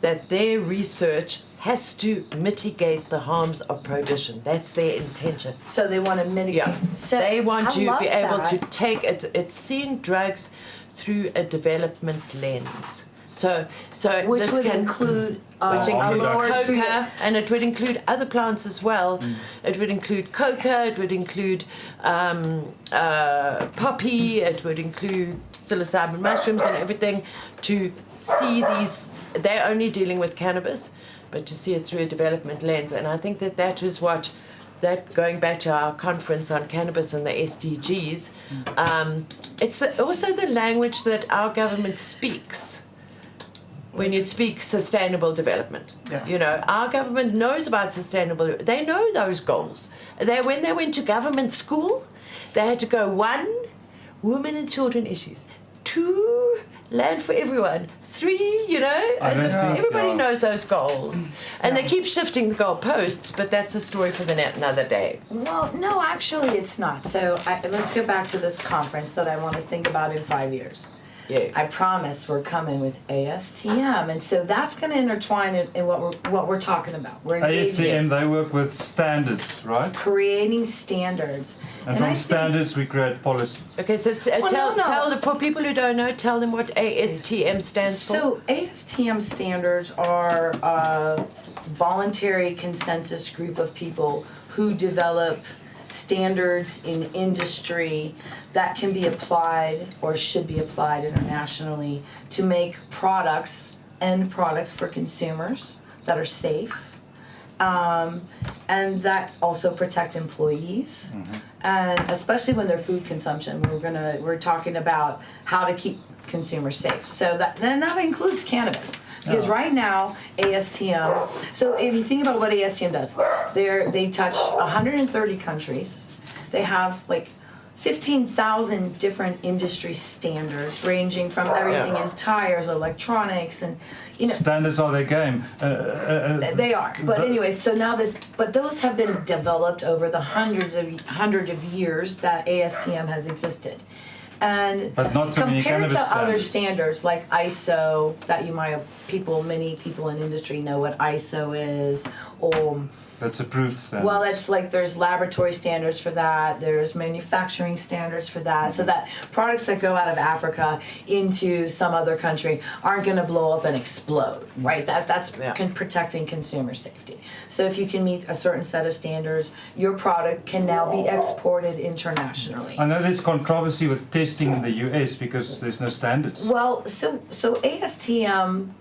S1: that their research has to mitigate the harms of prohibition. That's their intention.
S4: So they want to mitigate.
S1: Yeah,
S4: So
S1: they want
S4: I
S1: to
S4: love
S1: be able
S4: that.
S1: to take it. It's seeing drugs through a development lens. So
S4: Which
S1: this
S4: would
S1: can
S4: include
S1: which
S3: All
S1: include
S3: products.
S1: coca, and it would include other plants as well. It would include coca, it would include poppy, it would include psilocybin mushrooms and everything, to see these. They're only dealing with cannabis, but to see it through a development lens. And I think that is what, that going back to our conference on cannabis and the SDGs, it's also the language that our government speaks. When you speak sustainable development,
S2: Yeah.
S1: Our government knows about sustainable. They know those goals. When they went to government school, they had to go 1, women and children issues, 2, land for everyone, 3,
S3: I don't think,
S1: everybody knows those goals, and they keep shifting the goalposts. But that's a story for another day.
S4: Well, no, actually, it's not. So let's go back to this conference that I want to think about in 5 years.
S1: Yeah.
S4: I promise we're coming with ASTM, and so that's going to intertwine in what we're talking about. We're engaging
S3: ASTM, they work with standards, right?
S4: creating standards,
S3: And
S4: I
S3: from
S4: think-
S3: standards, we create policy.
S1: Okay, so
S4: no.
S1: tell the, for people who don't know, tell them what ASTM stands for.
S4: So ASTM standards are a voluntary consensus group of people who develop standards in industry that can be applied or should be applied internationally to make end products for consumers that are safe, and that also protect employees, and especially when they're food consumption. We're talking about how to keep consumers safe. So that includes cannabis. Because right now, ASTM, so if you think about what ASTM does, they touch 130 countries. They have like 15,000 different industry standards, ranging from everything in tires, electronics, and
S3: Standards are their game.
S4: they are. But anyway, so now but those have been developed over the hundreds of years that ASTM has existed. And
S3: But not so many
S4: compared to
S3: cannabis
S4: other
S3: standards.
S4: standards like ISO, that you might have many people in industry know what ISO is, or
S3: That's approved standards.
S4: well, it's like there's laboratory standards for that, there's manufacturing standards for that, so that products that go out of Africa into some other country aren't going to blow up and explode, right? That's protecting consumer safety. So if you can meet a certain set of standards, your product can now be exported internationally.
S3: I know there's controversy with testing in the US because there's no standards.
S4: Well, so ASTM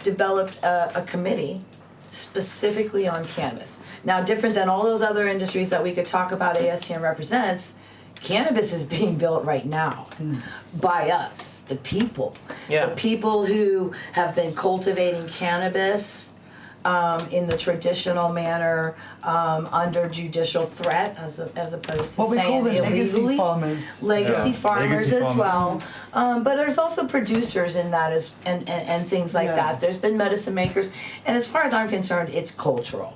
S4: developed a committee specifically on cannabis. Now, different than all those other industries that we could talk about ASTM represents, cannabis is being built right now by us, the people.
S1: Yeah.
S4: The people who have been cultivating cannabis in the traditional manner, under judicial threat, as opposed to
S2: What we
S4: saying
S2: call the legacy
S4: illegally.
S2: farmers.
S4: Legacy
S3: Yeah.
S4: farmers
S3: Legacy
S4: as
S3: farmers.
S4: well, but there's also producers in that and things like
S2: Yeah.
S4: that. There's been medicine makers, and as far as I'm concerned, it's cultural.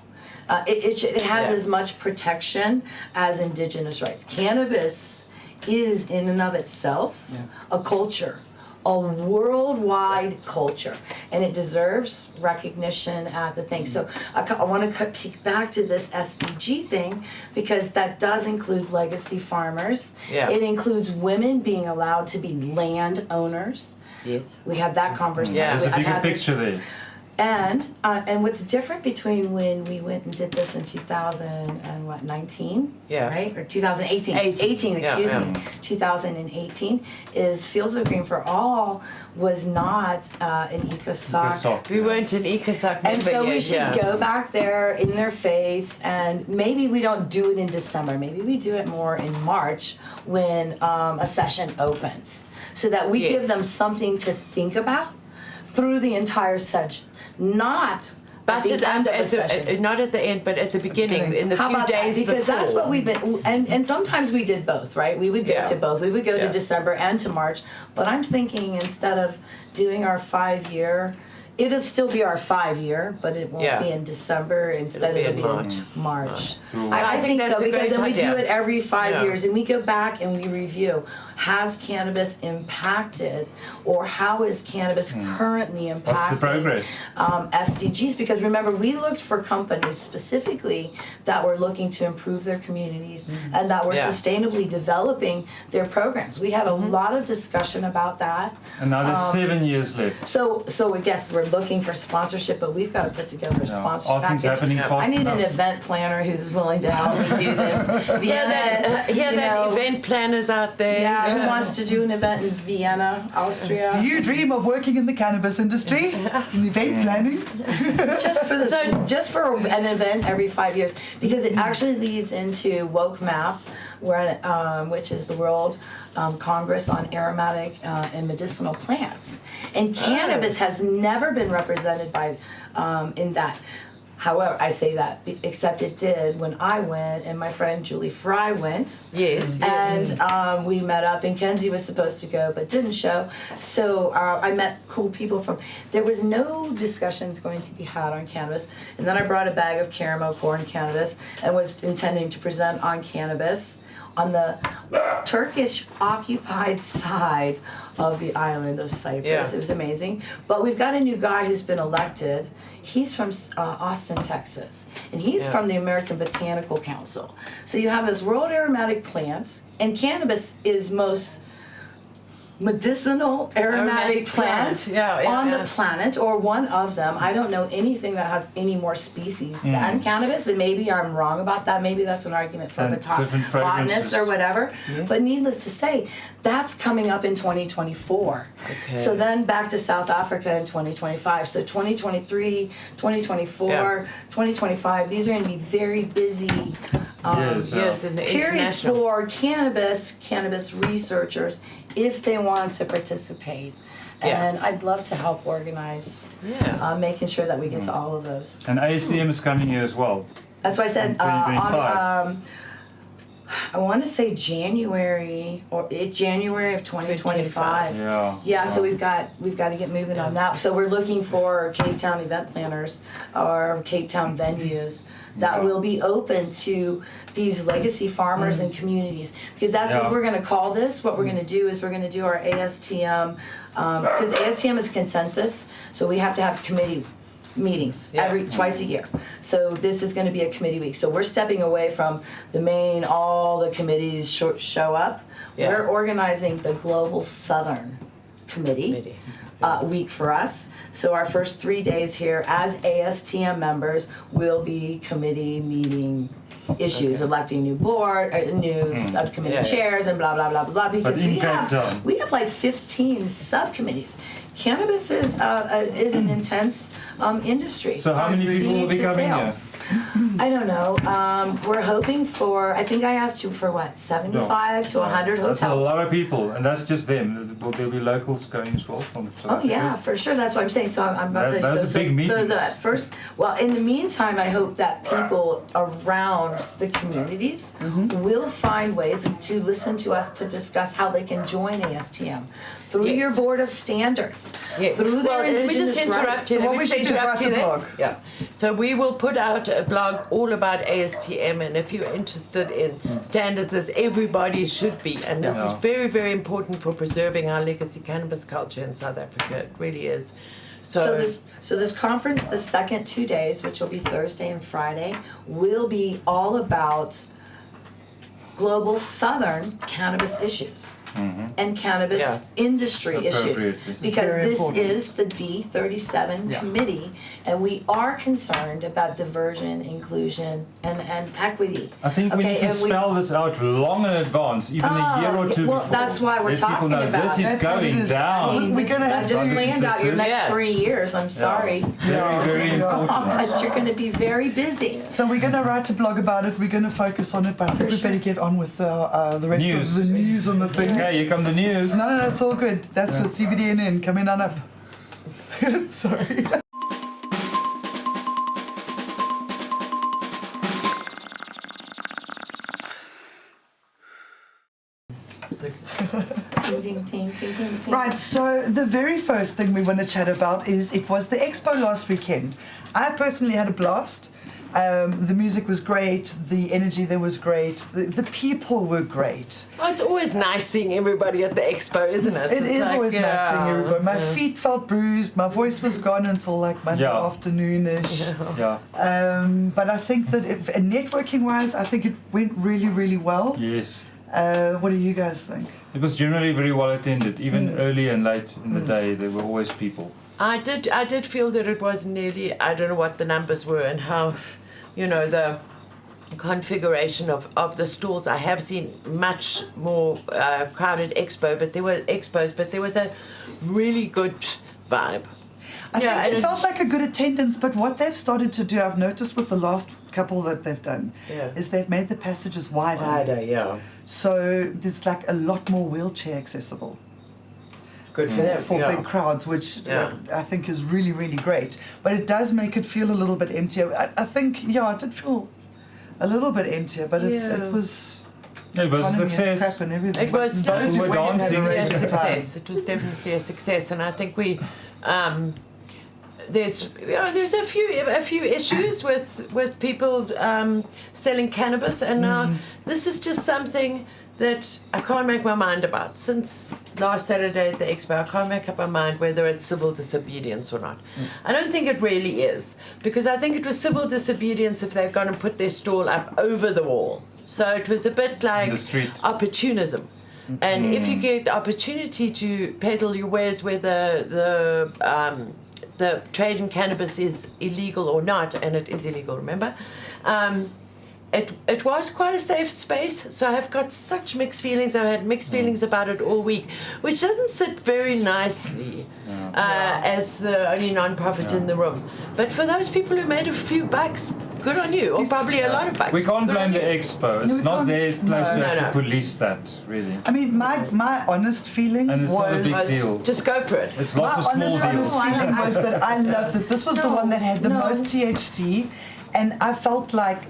S4: It has as much protection as indigenous rights. Cannabis is in and of itself a culture, a worldwide culture, and it deserves recognition at the thing. So I want to kick back to this SDG thing, because that does include legacy farmers.
S1: Yeah.
S4: It includes women being allowed to be landowners.
S1: Yes.
S4: We had that conversation.
S1: Yeah.
S3: There's a
S4: I've
S3: bigger
S4: had this-
S3: picture there.
S4: And what's different between when we went and did this in 2019,
S1: Yeah.
S4: right? Or 2018.
S1: 18,
S4: excuse
S1: yeah.
S4: me. 2018 is Fields of Green for All was not an ECOSOC.
S3: ECOSOC.
S1: We weren't an ECOSOC member
S4: And so we
S1: yet,
S4: should
S1: yeah.
S4: go back there in their face, and maybe we don't do it in December. Maybe we do it more in March when a session opens, so that we
S1: Yes.
S4: give them something to think about through the entire not
S1: But
S4: at the end of a session.
S1: not at the end, but at the beginning, in the
S4: How
S1: few
S4: about
S1: days
S4: that? Because
S1: before.
S4: that's what we've been, and sometimes we did both, right? We would go
S1: Yeah.
S4: to both. We would go
S1: Yeah.
S4: to December and to March. But I'm thinking instead of doing our 5-year, it'll still be our 5-year, but it won't
S1: Yeah.
S4: be in December. Instead,
S1: It'll be
S4: it'll
S1: in
S4: be in March.
S3: Cool.
S4: I think
S1: that's
S4: so,
S1: a
S4: because
S1: great
S4: then we do
S1: idea.
S4: it every 5
S1: Yeah.
S4: years, and we go back and we review. Has cannabis impacted, or how is cannabis currently impacting
S3: What's the progress?
S4: SDGs? Because remember, we looked for companies specifically that were looking to improve their communities and that were
S1: Yeah.
S4: sustainably developing their programs. We had a lot of discussion about that.
S3: And now there's 7 years left.
S4: So I guess we're looking for sponsorship, but we've got to put together a
S3: Yeah.
S4: sponsor
S3: Are things
S4: package.
S3: happening fast
S4: I need an
S3: enough?
S4: event planner who's willing to help me do this.
S1: Hear
S4: you
S1: that
S4: know,
S1: event planners out there.
S4: Yeah, who wants to do an event in Vienna, Austria?
S2: Do you dream of working in the cannabis industry? In event planning?
S4: just for an event every 5 years, because it actually leads into Woke Map, where which is the World Congress on Aromatic and Medicinal Plants, and cannabis has never been represented by in that. However, I say that except it did when I went and my friend Julie Fry went.
S1: Yes.
S4: And we met up, and Kenzie was supposed to go but didn't show. So I met cool people from. There was no discussions going to be had on cannabis, and then I brought a bag of caramel corn cannabis and was intending to present on cannabis on the Turkish occupied side of the island of Cyprus.
S1: Yeah.
S4: It was amazing. But we've got a new guy who's been elected. He's from Austin, Texas, and he's
S1: Yeah.
S4: from the American Botanical Council. So you have this world aromatic plants, and cannabis is most medicinal aromatic plant on the planet, or one of them. I don't know anything that has any more species than cannabis, and maybe I'm wrong about that. Maybe that's an argument for
S3: And different fragrances.
S4: botanists or whatever. But needless to say, that's coming up in 2024.
S1: Okay.
S4: So then back to South Africa in 2025. So 2023, 2024,
S1: Yeah.
S4: 2025, these are going to be very busy
S1: Yes, in the
S4: periods
S1: international.
S4: for cannabis researchers if they want to participate.
S1: Yeah.
S4: And I'd love to help organize making sure that we get to all of those.
S3: And ASTM is coming here as well.
S4: That's why I said
S3: In 2025.
S4: I want to say January of 2025.
S3: Yeah.
S4: So we've got to get moving on that. So we're looking for Cape Town event planners or Cape Town venues that will be open to these legacy farmers and communities, because that's what we're going to call this. What we're going to do is we're going to do our ASTM, because ASTM is consensus, so we have to have committee meetings twice a year. So this is going to be a committee week. So we're stepping away from the main, all the committees show up.
S1: Yeah.
S4: We're organizing the Global Southern Committee week for us. So our first 3 days here as ASTM members will be committee meeting issues, electing new board, new subcommittee chairs, and blah blah blah blah. Because we have like 15 subcommittees. Cannabis is an intense industry.
S3: So how many people will be coming here?
S4: I don't know. We're hoping for. I think I asked you for what, 75 to 100 hotels.
S3: That's a lot of people, and that's just them. Will there be locals going as well from South
S4: Oh
S3: Africa?
S4: yeah, for sure. That's what I'm saying. So I'm about to.
S3: Those are big meetings.
S4: So that first. Well, in the meantime, I hope that people around the communities will find ways to listen to us to discuss how they can join ASTM through your board of standards, through their
S1: let me just
S4: indigenous
S1: interrupt
S4: rights.
S1: you.
S2: So
S1: Let
S2: what
S1: me
S2: we
S1: just
S2: should do is
S1: interrupt
S2: write
S1: you
S2: a
S1: there.
S2: blog.
S1: Yeah. So we will put out a blog all about ASTM, and if you're interested in standards, as everybody should be, and this is very, very important for preserving our legacy cannabis culture in South Africa. It really is.
S4: So this conference, the second 2 days, which will be Thursday and Friday, will be all about global Southern cannabis issues. And cannabis industry
S3: Appropriate.
S4: issues,
S3: This is
S4: because
S2: very
S4: this
S2: important.
S4: is the D37 committee, and we are concerned about diversion, inclusion, and equity.
S3: I think we need to
S4: and
S3: spell this out long in advance, even a year or two
S4: well,
S3: before.
S4: that's why we're
S3: Let
S4: talking
S3: people know
S4: about
S3: this
S4: it.
S3: is
S2: That's what it
S3: going
S2: is.
S3: down.
S2: We're gonna have
S4: just
S2: to-
S4: planned out your next
S1: Yeah.
S4: 3 years. I'm sorry,
S3: Very important.
S4: but you're going to be very busy.
S2: So we're going to write a blog about it. We're going to focus on it, but I think we better get on with the rest
S3: News.
S2: of the news on the things.
S3: Okay, here come the news.
S2: No, it's all good. That's the CBDNN coming on up. Sorry.
S4: Ting, ting, ting, ting, ting, ting.
S2: Right, so the very first thing we want to chat about is it was the expo last weekend. I personally had a blast. The music was great, the energy there was great, the people were great.
S1: Oh, it's always nice seeing everybody at the expo, isn't it?
S2: It
S1: It's
S2: is
S1: like,
S2: always nice seeing everybody. My
S1: yeah.
S2: feet felt bruised, my voice was gone until like Monday
S3: Yeah.
S2: afternoon-ish.
S3: Yeah.
S2: But I think that networking-wise, I think it went really, really well.
S3: Yes.
S2: What do you guys think?
S3: It was generally very well attended. Even early and late in the day, there were always people.
S1: I did feel that it was nearly, I don't know what the numbers were and how, you know, the configuration of the stalls. I have seen much more crowded but there was a really good vibe.
S2: I think it felt like a good attendance, but what they've started to do, I've noticed with the last couple that they've done, is they've made the passages wider.
S1: Yeah.
S2: So there's like a lot more wheelchair accessible.
S1: Good for them.
S2: For big crowds, which I think is really, really great. But it does make it feel a little bit emptier. I think, it did feel a little bit emptier, but it was...
S3: It was a
S2: economy is
S3: success.
S2: crap and everything.
S1: It was
S2: But those who
S3: were
S2: went had
S3: dancing.
S2: a really
S1: a
S2: good time.
S1: success. It was definitely a success, and I think we there's a few issues with people selling cannabis, and now this is just something that I can't make my mind about. Since last Saturday at the expo, I can't make up my mind whether it's civil disobedience or not. I don't think it really is, because I think it was civil disobedience if they're going to put their stall up over the wall. So it was a bit like
S3: the street.
S1: opportunism. And if you get the opportunity to peddle your wares where the trade in cannabis is illegal or not, and it is illegal, remember, it was quite a safe space. So I've got such mixed feelings. I've had mixed feelings about it all week, which doesn't sit very nicely as the only non-profit in the room. But for those people who made a few bucks, good on you, or probably a lot of bucks.
S3: We can't
S1: good
S3: blame
S1: on
S3: the
S1: you.
S3: expo. It's
S2: No, we
S3: not
S2: can't.
S3: their place to
S1: No,
S3: have
S1: no.
S3: to police that, really.
S2: I mean, my honest feeling
S3: And it's not a
S2: was...
S3: big deal.
S1: Just go for it.
S3: It's
S2: My
S3: lots of small
S2: honest
S3: deals.
S2: feeling was that I loved it. This was the one that had the most THC, and I felt like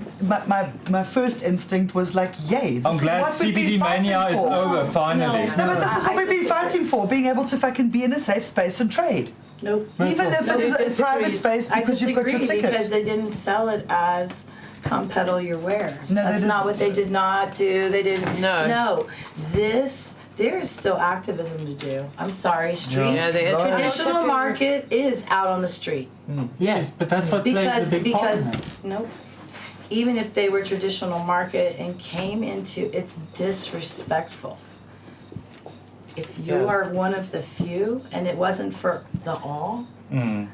S2: my first instinct was like, yay, this
S3: I'm
S2: is
S3: glad
S2: what we've been
S3: CBD
S2: fighting
S3: mania is
S2: for.
S3: over, finally.
S2: No, but this is what we've been fighting for, being able to fucking be in a safe space and trade.
S4: Nope.
S2: Even if it
S4: Nobody
S2: is a
S4: disagrees.
S2: private space
S4: I
S2: because you've got your
S4: disagree because
S2: ticket.
S4: they didn't sell it as come peddle your wares.
S2: No, they
S4: That's not
S2: didn't.
S4: what they did not do. They didn't.
S1: No.
S4: There is still activism to do. I'm sorry, street.
S1: Yeah, there is.
S4: Traditional market is out on the street.
S5: Yes, but that's what plays a big part in it.
S4: nope. Even if they were traditional market and came into, it's disrespectful. If you
S1: Yeah.
S4: are one of the few and it wasn't for the all,
S3: Yeah.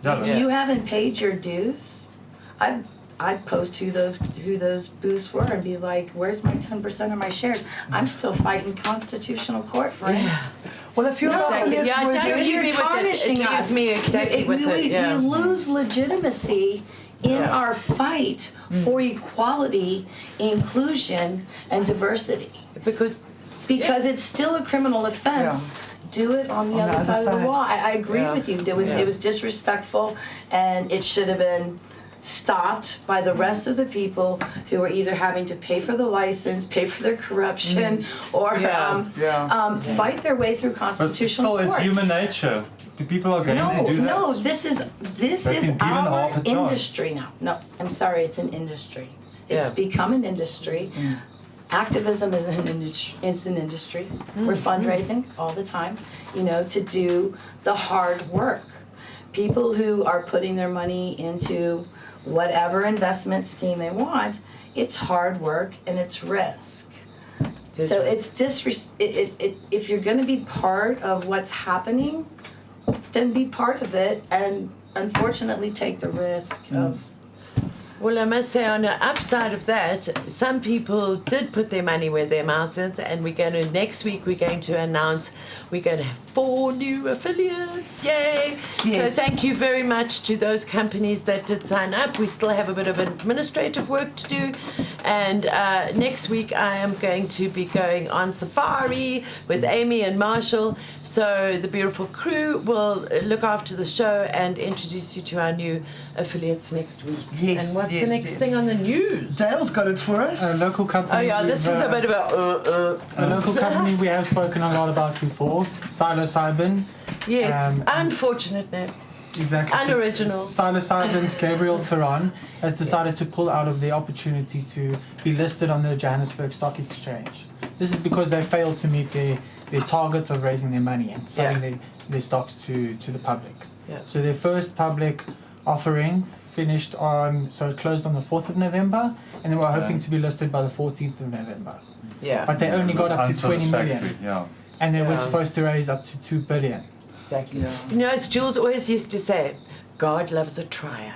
S4: and you haven't paid your dues, I'd post who those booths were and be like, where's my 10% of my shares? I'm still fighting constitutional court for it.
S2: Well, if you're
S4: No,
S2: not
S1: Exactly. Yeah, it does
S2: affiliates
S1: leave
S4: You're
S1: me with it. It
S4: tarnishing
S1: leaves
S4: us.
S1: me exactly with it. Yeah.
S4: We lose legitimacy in
S1: Yeah.
S4: our fight for equality, inclusion, and diversity.
S1: Because
S4: It's still a criminal offense. Do it on the other side of the wall. I agree
S1: Yeah.
S4: with you. It was disrespectful, and it should have been stopped by the rest of the people who are either having to pay for the license, pay for their corruption, or fight their way through
S3: But
S4: constitutional
S3: still, it's
S4: court.
S3: human nature. People are going to do that.
S4: No, this is
S3: They've been given
S4: our
S3: half a charge.
S4: industry now. No, I'm sorry, it's an industry. It's
S1: Yeah.
S4: become an industry. Activism is an industry. It's an industry. We're fundraising all the time, to do the hard work. People who are putting their money into whatever investment scheme they want, it's hard work and it's risk. So it's if you're going to be part of what's happening, then be part of it and unfortunately take the risk of.
S1: Well, I must say, on the upside of that, some people did put their money where their mouth is, and next week we're going to announce we're going to 4 new affiliates. Yay!
S2: Yes.
S1: So thank you very much to those companies that did sign up. We still have a bit of administrative work to do. And next week I am going to be going on safari with Amy and Marshall. So the beautiful crew will look after the show and introduce you to our new affiliates next week.
S2: Yes,
S1: And what's
S2: yes,
S1: the next
S2: yes.
S1: thing on the news?
S2: Dale's got it for us.
S5: A local company.
S1: Oh yeah, this is a bit of
S5: a local company we have spoken a lot about before, Psilocybin.
S1: Yes, unfortunate name.
S5: Exactly.
S1: Unoriginal.
S5: Psilocybin's Gabriel Tehran has decided to pull out of the opportunity to be listed on the Johannesburg Stock Exchange. This is because they failed to meet their targets of raising their money and selling their stocks to the public.
S1: Yeah.
S5: So their first public offering finished so it closed on the 4th of November, and they were hoping to be listed by the 14th of November.
S1: Yeah.
S5: But they only got up to 20 million.
S3: Yeah.
S5: And they were
S1: Yeah.
S5: supposed to raise up to 2 billion.
S1: Exactly. You know, as Jules always used to say, God loves a trier.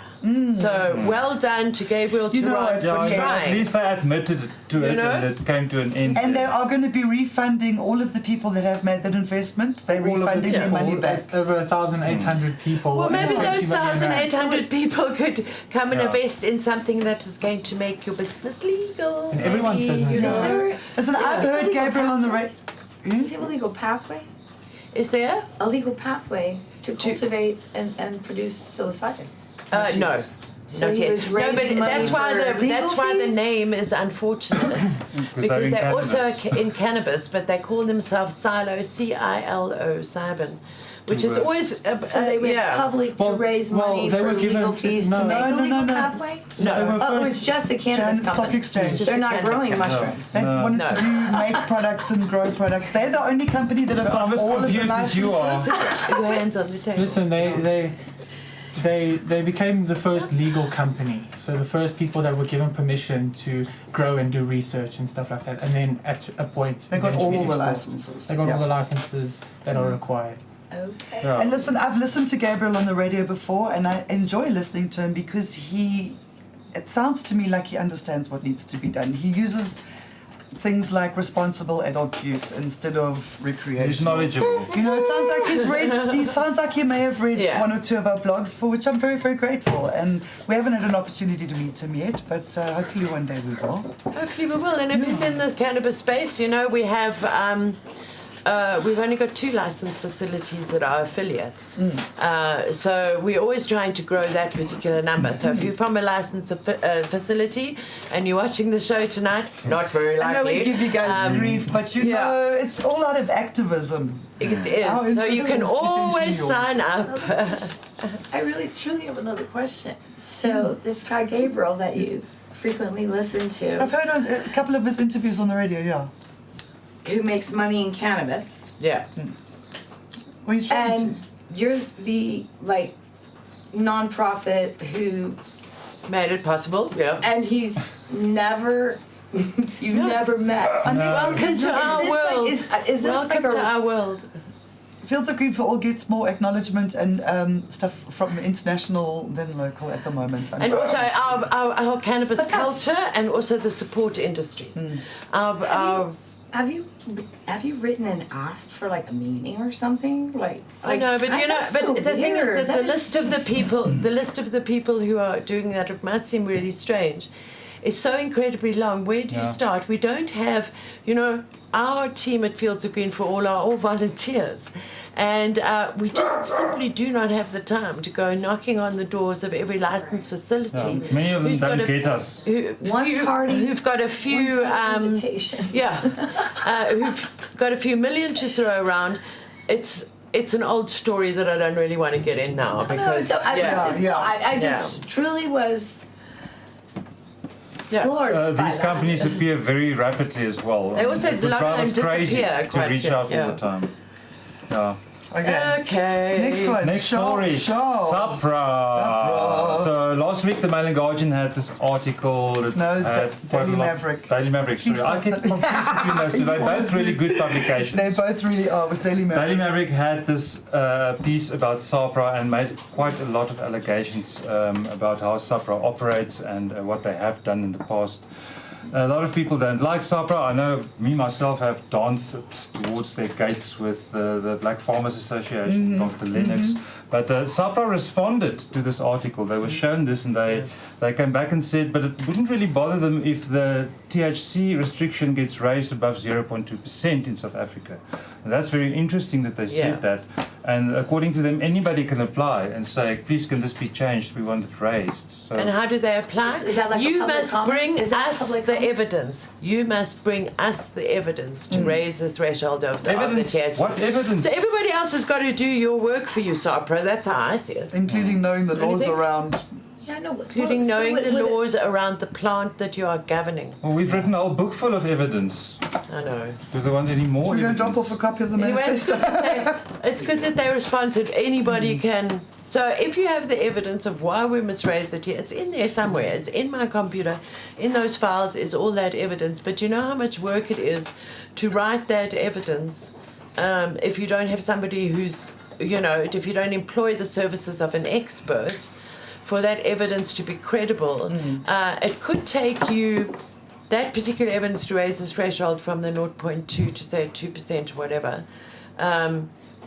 S1: So well done to Gabriel
S2: You know
S1: Tehran
S2: what,
S1: for
S2: yes.
S3: At
S1: trying.
S3: least they admitted to
S1: You
S3: it
S1: know?
S3: and it came to an end.
S2: And they are going to be refunding all of the people that have made that investment. They're
S5: All of the
S2: refunding their
S5: people,
S2: money back.
S5: Over 1,800 people.
S1: Well, maybe
S5: and 20
S1: those
S5: million rands.
S1: 1,800 people could come and
S3: Yeah.
S1: invest in something that is going to make your business legal.
S5: And everyone's
S1: maybe,
S5: business
S1: you
S5: legal.
S1: know.
S4: there,
S2: Listen, I've heard Gabriel on the radio.
S4: is there a legal pathway?
S1: Is there?
S4: A legal pathway to cultivate and produce psilocybin?
S1: No.
S4: So
S1: Not
S4: he
S1: yet.
S4: was
S1: No, but
S4: raising money
S1: that's why
S4: for
S1: the
S4: legal
S1: that's why the
S4: fees?
S1: name is unfortunate because
S3: they're in
S1: they're also
S3: cannabis.
S1: in cannabis, but they call themselves Silo CILO Cybin, which
S3: Two
S1: is
S3: words.
S1: always
S4: So they went public to
S5: Well-
S4: raise
S5: well,
S4: money
S5: they
S4: for
S5: were given-
S4: legal fees
S5: no.
S4: to make
S2: No,
S4: a
S2: no,
S4: legal
S2: no.
S4: pathway?
S5: No, they were
S4: Oh,
S5: first,
S4: it's just a cannabis
S2: Stock
S4: company.
S2: Exchange.
S1: Just
S4: They're
S1: a
S4: not
S1: cannabis
S4: growing
S1: company.
S4: mushrooms.
S2: They
S3: No.
S2: wanted
S1: No.
S2: to make products and grow products. They're the only company that have
S3: I'm
S2: got
S3: as
S2: all of the
S3: confused as you are.
S2: licenses.
S1: Your hands on the table.
S5: listen, they became the first legal company. So the first people that were given permission to grow and do research and stuff like that. And then at a point,
S2: They got
S5: eventually
S2: all the
S5: export.
S2: licenses.
S5: They got
S2: Yeah.
S5: all the licenses that are required.
S4: Okay.
S3: Yeah.
S2: And listen, I've listened to Gabriel on the radio before, and I enjoy listening to him because it sounds to me like he understands what needs to be done. He uses things like responsible adult use instead of recreation.
S3: He's knowledgeable.
S2: You know, it sounds like he sounds like he may have read
S1: Yeah.
S2: one or two of our blogs, for which I'm very, very grateful. And we haven't had an opportunity to meet him yet, but hopefully one day we will.
S1: Hopefully we will. And if he's in the cannabis space, you know, we have. We've only got 2 licensed facilities that are affiliates. So we're always trying to grow that particular number. So if you're from a licensed facility and you're watching the show tonight, not very likely.
S2: I know we give you guys grief, but you
S1: yeah.
S2: know, it's all out of activism.
S1: It
S2: Our
S1: is. So you
S2: interest
S1: can
S2: is
S1: always
S2: essentially
S1: sign up.
S4: I really, truly have another question. So this guy Gabriel that you frequently listen to,
S2: I've heard a couple of his interviews on the radio, yeah.
S4: who makes money in cannabis,
S1: Yeah.
S2: Well, he's trying
S4: and you're the non-profit who,
S1: Made it possible. Yeah.
S4: and he's never, you never met.
S1: Welcome to our world.
S4: Is this
S1: Welcome
S4: like
S1: to
S4: a
S1: our world.
S2: Fields of Green for All gets more acknowledgement and stuff from international than local at the moment.
S1: And also our cannabis
S4: But that's-
S1: culture and also the support industries. Our
S4: Have you written and asked for like a meeting or something?
S1: I know, but you know,
S4: that's
S1: but
S4: so
S1: the thing is
S4: weird.
S1: that the
S4: is
S1: list of the
S4: just-
S1: people who are doing that, it might seem really strange, is so incredibly long. Where do you
S3: Yeah.
S1: start? We don't have, you know, our team at Fields of Green for All are all volunteers. And we just simply do not have the time to go knocking on the doors of every licensed facility.
S3: Yeah. Many of them
S1: who's got
S3: don't
S1: a-
S3: get us.
S1: Who've got a few
S4: invitation.
S1: who've got a few million to throw around. It's an old story that I don't really want to get in now because
S4: I just truly was floored by
S3: These
S4: that.
S3: companies appear very rapidly as well.
S1: They also
S3: It would
S1: a lot
S3: drive
S1: of
S3: us
S1: them
S3: crazy
S1: disappear
S3: to
S1: quite
S3: reach
S1: quick,
S3: out all
S1: yeah.
S3: the time. Yeah.
S2: Okay.
S1: Okay.
S2: Next one.
S3: Next story, Sahpra.
S2: Sahpra.
S3: So last week the Mail and Guardian had this article that
S2: No,
S3: had
S2: Daily
S3: quite a lot-
S2: Maverick.
S3: Daily Maverick.
S2: He
S3: Sorry, I
S2: stopped
S3: get
S2: it.
S3: confused between those. So they're both really good publications.
S2: They both really are with Daily Maverick.
S3: Daily Maverick had this piece about Sahpra and made quite a lot of allegations about how Sahpra operates and what they have done in the past. A lot of people don't like Sahpra. I know me myself have danced towards their gates with the Black Farmers Association, Dr. Lennox. But Sahpra responded to this article. They were shown this and they came back and said, but it wouldn't really bother them if the THC restriction gets raised above 0.2% in South Africa. And that's very interesting that they said that. And according to them, anybody can apply and say, please, can this be changed? We want it raised. So
S1: And how do they apply?
S4: Is that like a
S1: you
S4: public
S1: must
S4: comment?
S1: bring
S4: Is that
S1: us
S4: public
S1: the
S4: comment?
S1: evidence. You must bring us the evidence to raise the threshold of the
S3: evidence?
S1: THC.
S3: What evidence?
S1: So everybody else has got to do your work for you, Sahpra. That's how I see it.
S2: Including knowing the laws
S1: Anything?
S2: around.
S4: Yeah, no.
S1: Including knowing the laws around the plant that you are governing.
S3: Well, we've written a whole book full of evidence.
S1: I know.
S3: Do they want any more
S2: We're going to
S3: evidence?
S2: drop off a copy of the
S1: Anyway, it's
S2: manifesto.
S1: good that it's good that they're responsive. Anybody can. So if you have the evidence of why we must raise it here, it's in there somewhere. It's in my computer. In those files is all that evidence. But you know how much work it is to write that evidence if you don't have somebody who's, if you don't employ the services of an expert for that evidence to be credible. It could take you that particular evidence to raise this threshold from the 0.2 to say 2% or whatever,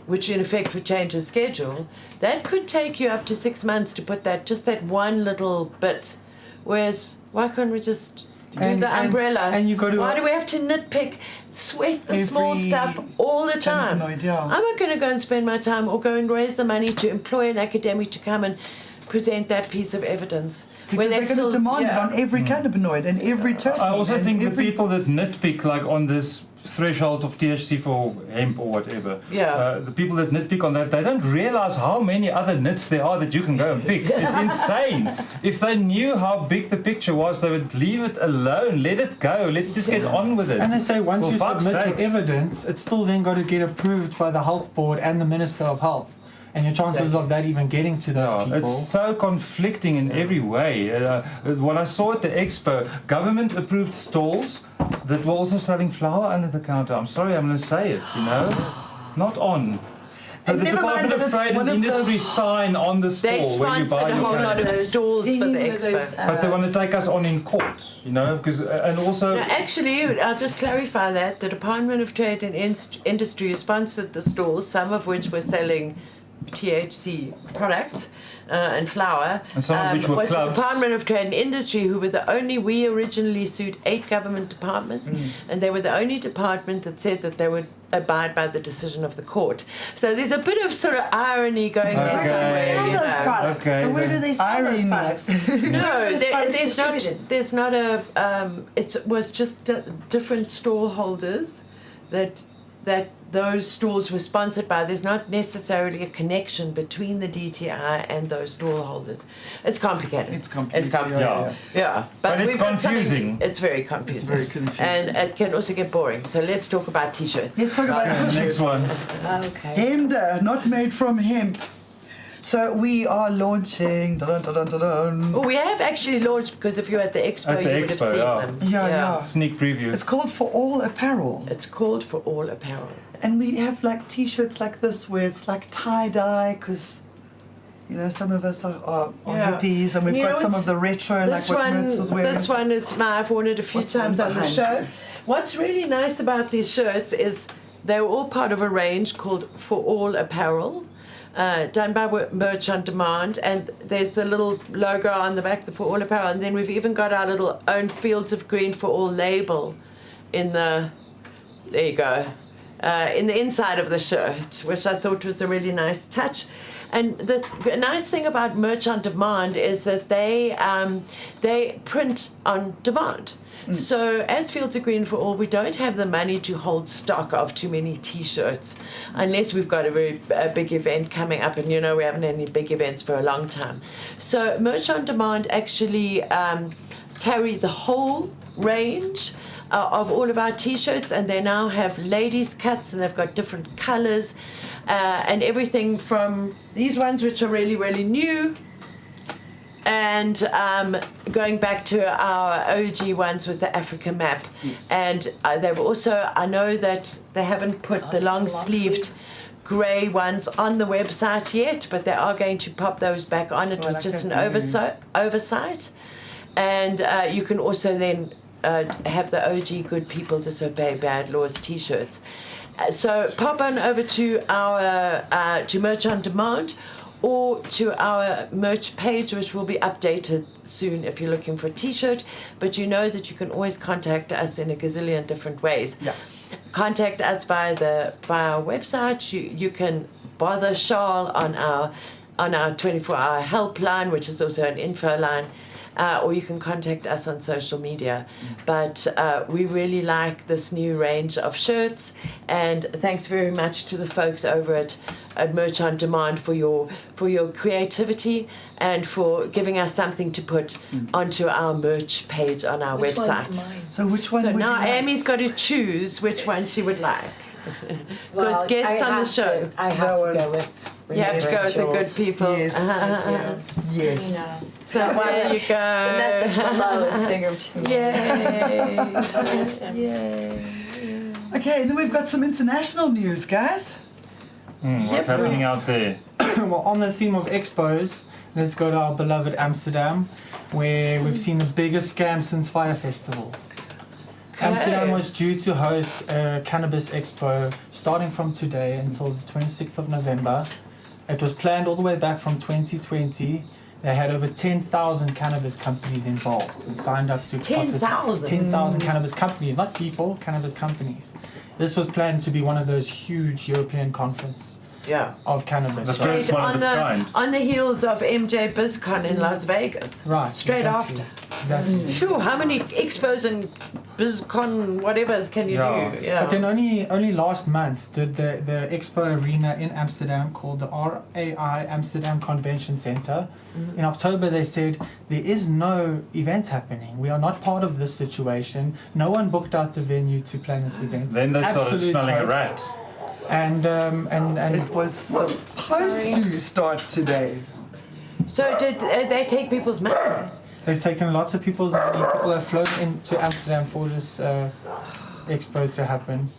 S1: which in effect would change the schedule. That could take you up to 6 months to put that one little bit. Whereas why can't we just do the umbrella?
S5: And you got to.
S1: Why do we have to nitpick, sweat the small
S2: Every
S1: stuff all the time?
S2: cannabinoid, yeah.
S1: I'm not going to go and spend my time or go and raise the money to employ an academic to come and present that piece of evidence.
S2: Because they're going to demand it on every cannabinoid and every terpene.
S3: I also
S2: and
S3: think the
S2: every-
S3: people that nitpick, like on this threshold of THC for hemp or whatever, the people that nitpick on that, they don't realize how many other nits there are that you can go and pick. It's insane. If they knew how big the picture was, they would leave it alone, let it go, let's just get on with it.
S5: And they say once
S3: For
S5: you
S3: fuck's
S5: submit
S3: sakes.
S5: your evidence, it's still then got to get approved by the health board and the Minister of Health. And your chances of that even getting to those people.
S3: It's so conflicting in every way. What I saw at the expo, government approved stalls that were also selling flour under the counter. I'm sorry, I'm going to say it, not on. The
S2: And never mind
S3: Department
S2: that
S3: of
S2: it's
S3: Trade
S2: one
S3: and
S2: of the-
S3: Industry sign on the
S1: They
S3: stall where you
S1: sponsored
S3: buy
S1: a whole
S3: your
S1: lot of
S3: cannabis.
S1: stalls for the
S4: One of those,
S1: expo.
S3: But they want to take us on in court, because and also
S1: No, actually, I'll just clarify that. The Department of Trade and Industry sponsored the stalls, some of which were selling THC products and flour.
S3: And some of which were
S1: was
S3: clubs.
S1: the Department of Trade and Industry, who were we originally sued 8 government departments, and they were the only department that said that they would abide by the decision of the court. So there's a bit of sort of irony going there
S3: Okay.
S1: somewhere.
S4: Sell
S1: you
S4: those
S1: know.
S4: products.
S3: Okay,
S4: So where
S3: then.
S4: do they sell those
S2: Irony.
S4: products?
S1: No,
S4: Those products
S1: there's not
S4: distributed?
S1: a. It was just different stall holders that those stalls were sponsored by. There's not necessarily a connection between the DTI and those stall holders. It's complicated.
S2: It's complicated.
S1: It's complicated. Yeah,
S3: But it's
S1: we've got something-
S3: confusing.
S1: It's very confusing.
S2: It's very confusing.
S1: And it can also get boring. So let's talk about t-shirts.
S2: Let's talk about
S3: Next
S2: t-shirts.
S3: one.
S4: Okay.
S2: Hemda, not made from hemp. So we are launching. Dun, dun, dun, dun, dun.
S1: Well, we have actually launched because if you're at the expo,
S3: At the
S1: you would have
S3: expo,
S1: seen
S3: yeah.
S1: them.
S2: Yeah.
S3: Sneak preview.
S2: It's called For All Apparel.
S1: It's called For All Apparel.
S2: And we have like t-shirts like this where it's like tie-dye because, some of us are
S1: Yeah.
S2: hippies and we've
S1: You
S2: got
S1: know,
S2: some
S1: it's-
S2: of the retro like
S1: This
S2: what
S1: one,
S2: Mertz is wearing.
S1: this one is I've worn it a few
S2: What's the one
S1: times on the
S2: behind
S1: show.
S2: you?
S1: What's really nice about these shirts is they were all part of a range called For All Apparel, done by Merch on Demand, and there's the little logo on the back, the For All Apparel, and then we've even got our little own Fields of Green for All label in the, there you go, in the inside of the shirt, which I thought was a really nice touch. And the nice thing about Merch on Demand is that they print on demand. So as Fields of Green for All, we don't have the money to hold stock of too many T-shirts unless we've got a big event coming up, and we haven't had any big events for a long time. So Merch on Demand actually carry the whole range of all of our T-shirts, and they now have ladies' cuts, and they've got different colours, and everything from these ones, which are really, really new, and going back to our OG ones with the Africa map.
S2: Yes.
S1: And they've also, I know that they haven't put the long-sleeved grey ones on the website yet, but they are going to pop those back on. It
S2: Oh, I
S1: was
S2: like
S1: just an
S2: that.
S1: oversight. And you can also then have the OG Good People Disobey Bad Laws T-shirts. So pop on over to our to Merch on Demand, or to our merch page, which will be updated soon if you're looking for a T-shirt. But you know that you can always contact us in a gazillion different ways.
S2: Yeah.
S1: Contact us via our website. You can bother Charles on our 24-hour helpline, which is also an info line. Or you can contact us on social media. But we really like this new range of shirts, and thanks very much to the folks over at Merch on Demand for your creativity and for giving us something to put onto our merch page on our
S4: Which
S1: website.
S4: one's mine?
S2: So which one
S1: So
S2: would
S1: now
S2: you like?
S1: Amy's got to choose which one she would like. Because
S4: Well,
S1: guests
S4: I
S1: on the
S4: have
S1: show.
S4: to- I have to go with.
S1: You have to go with the good people.
S2: Yes.
S4: I do.
S2: Yes.
S4: You know.
S1: So there you go.
S4: The message below is bigger to me.
S1: Yay!
S4: I miss him.
S1: Yay!
S2: Okay, and then we've got some international news, guys.
S3: What's happening out there?
S5: Well, on the theme of expos, let's go to our beloved Amsterdam, where we've seen the biggest scam since Fire Festival. Amsterdam was due to host a Cannabis Expo starting from today until the 26th of November. It was planned all the way back from 2020. They had over 10,000 cannabis companies involved and signed up to
S1: 10,000?
S5: 10,000 cannabis companies, not people, cannabis companies. This was planned to be one of those huge European conference
S1: Yeah.
S5: of cannabis.
S3: The first
S1: Straight
S3: one of its kind.
S1: on the heels of MJ BizCon in Las Vegas.
S5: Right.
S1: Straight
S5: exactly. Exactly.
S1: Phew, how many expos and BizCon whatevers can you
S3: Yeah.
S1: do? Yeah.
S5: But then only last month did the expo arena in Amsterdam, called the RAI Amsterdam Convention Center. In October they said there is no event happening. We are not part of this situation. No one booked out the venue to plan this event.
S3: Then they
S5: It's
S3: started
S5: absolute
S3: smelling a
S5: hoax.
S3: rat.
S5: And
S2: It was supposed to start today.
S1: So did they take people's money?
S5: they've taken lots of people's money. People have flown into Amsterdam for this expo to happen.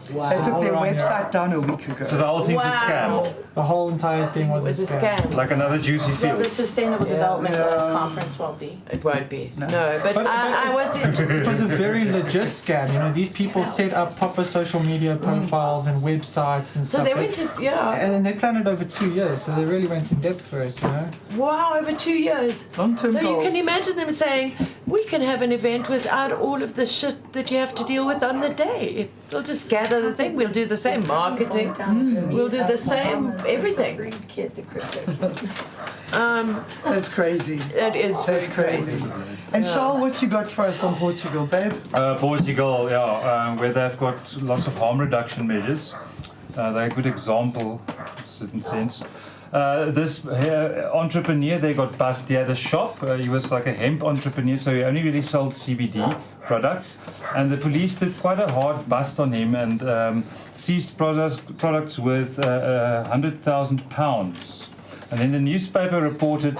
S2: They took
S5: All
S2: their
S5: around
S2: website down a week ago.
S3: So the whole thing's a
S1: Wow.
S3: scam.
S5: The whole entire thing was,
S1: It was a scam.
S3: Like another juicy
S4: Well,
S3: field.
S4: the Sustainable
S1: Yeah.
S4: Development
S2: Yeah.
S4: Conference won't be.
S1: It won't be.
S2: No.
S1: No, but I was
S5: It
S1: interested.
S5: was a very legit scam. You know, these people set up proper social media profiles and websites and
S1: So
S5: stuff.
S1: they went to, yeah.
S5: And then they planned it over 2 years, so they really went in depth for it, you know.
S1: Wow, over 2 years.
S2: Long-term
S1: So you
S2: goals.
S1: can imagine them saying, we can have an event without all of the shit that you have to deal with on the day. We'll just gather the thing, we'll do the same marketing. We'll do the same everything.
S4: Freed kid, the crypto kid.
S2: That's crazy.
S1: It is very
S2: That's crazy. And Charles, what you got for us on Portugal, babe?
S3: Portugal, yeah, where they've got lots of harm reduction measures. They're a good example, in a certain sense. This entrepreneur, they got bust. He had a shop. He was like a hemp entrepreneur, so he only really sold CBD products. And the police did quite a hard bust on him and seized products worth £100,000. And then the newspaper reported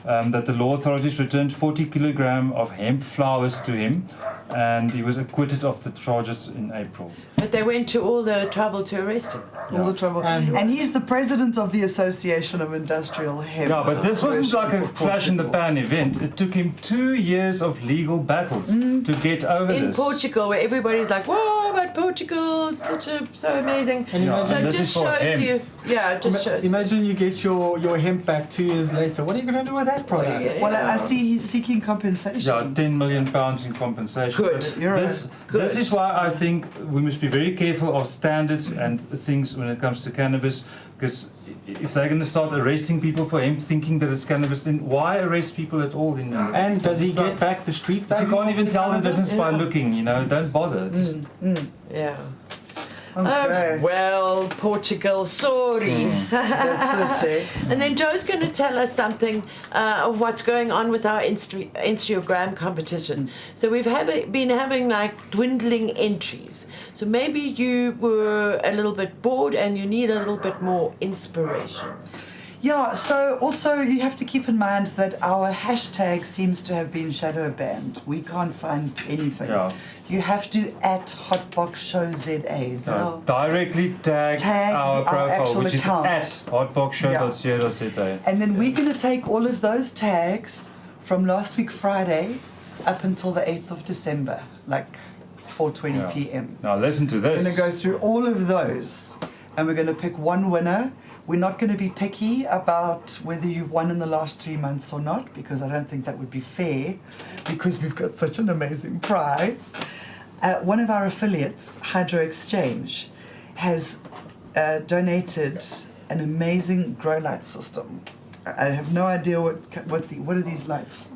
S3: that the law authorities returned 40 kilograms of hemp flowers to him, and he was acquitted of the charges in April.
S1: But they went to all the trouble to arrest him.
S2: All the trouble. And he's the president of the Association of Industrial Hemp.
S3: Yeah, but this wasn't like a
S2: Operations of
S3: flash in the
S2: Portugal.
S3: pan event. It took him 2 years of legal battles to get over
S1: In
S3: this.
S1: Portugal, where everybody's like, whoa, about Portugal, it's so amazing.
S5: And
S3: Yeah,
S1: So
S3: and
S1: it
S3: this
S1: just
S3: is for
S1: shows
S3: hemp.
S1: you, yeah, it just shows you.
S5: Imagine you get your hemp back 2 years later. What are you going to do with that product?
S1: Yeah.
S2: Well, I see he's seeking compensation.
S3: Yeah, £10 million in compensation.
S1: Good.
S3: But
S2: You're
S3: this,
S1: right.
S3: this is why I think we must be very careful of standards and things when it comes to cannabis, because if they're going to start arresting people for hemp thinking that it's cannabis, then why arrest people at all?
S5: And does he get back the street
S3: If
S5: value?
S3: you can't even
S5: of
S3: tell the
S5: cannabis?
S3: difference by looking, don't bother. Just
S1: Yeah.
S2: Okay.
S1: Well, Portugal, sorry.
S2: That's it, eh?
S1: And then Joe's going to tell us something of what's going on with our Instagram competition. So we've been having like dwindling entries. So maybe you were a little bit bored and you need a little bit more inspiration.
S2: Yeah, so also you have to keep in mind that our hashtag seems to have been shadow banned. We can't find anything.
S3: Yeah.
S2: You have to @Hotboxshow ZA. Is that all?
S3: directly tag
S2: Tag
S3: our
S2: our
S3: profile,
S2: actual
S3: which
S2: account.
S3: is @hotboxshow.co.za.
S2: And then we're going to take all of those tags from last week Friday up until the 8th of December, like 4:20
S3: Yeah.
S2: p.m.
S3: Now listen to
S2: We're
S3: this.
S2: going to go through all of those, and we're going to pick one winner. We're not going to be picky about whether you've won in the last 3 months or not, because I don't think that would be fair, because we've got such an amazing prize. One of our affiliates, Hydro Exchange, has donated an amazing grow light system. I have no idea what are these lights.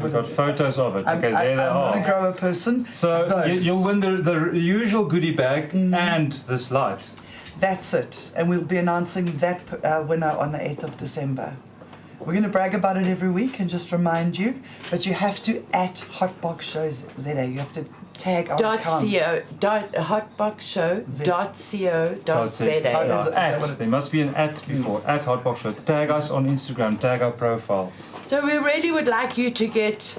S3: We've got photos of it.
S2: I'm
S3: Okay, there they
S2: not a
S3: are.
S2: grower person.
S3: So
S2: Those.
S3: you'll win the usual goodie bag and this light.
S2: That's it. And we'll be announcing that winner on the 8th of December. We're going to brag about it every week and just remind you, but you have to @Hotboxshow ZA. You have to tag our account.
S1: Hotboxshow.co.za.
S3: There must be an @ before. @Hotboxshow. Tag us on Instagram. Tag our profile.
S1: So we really would like you to get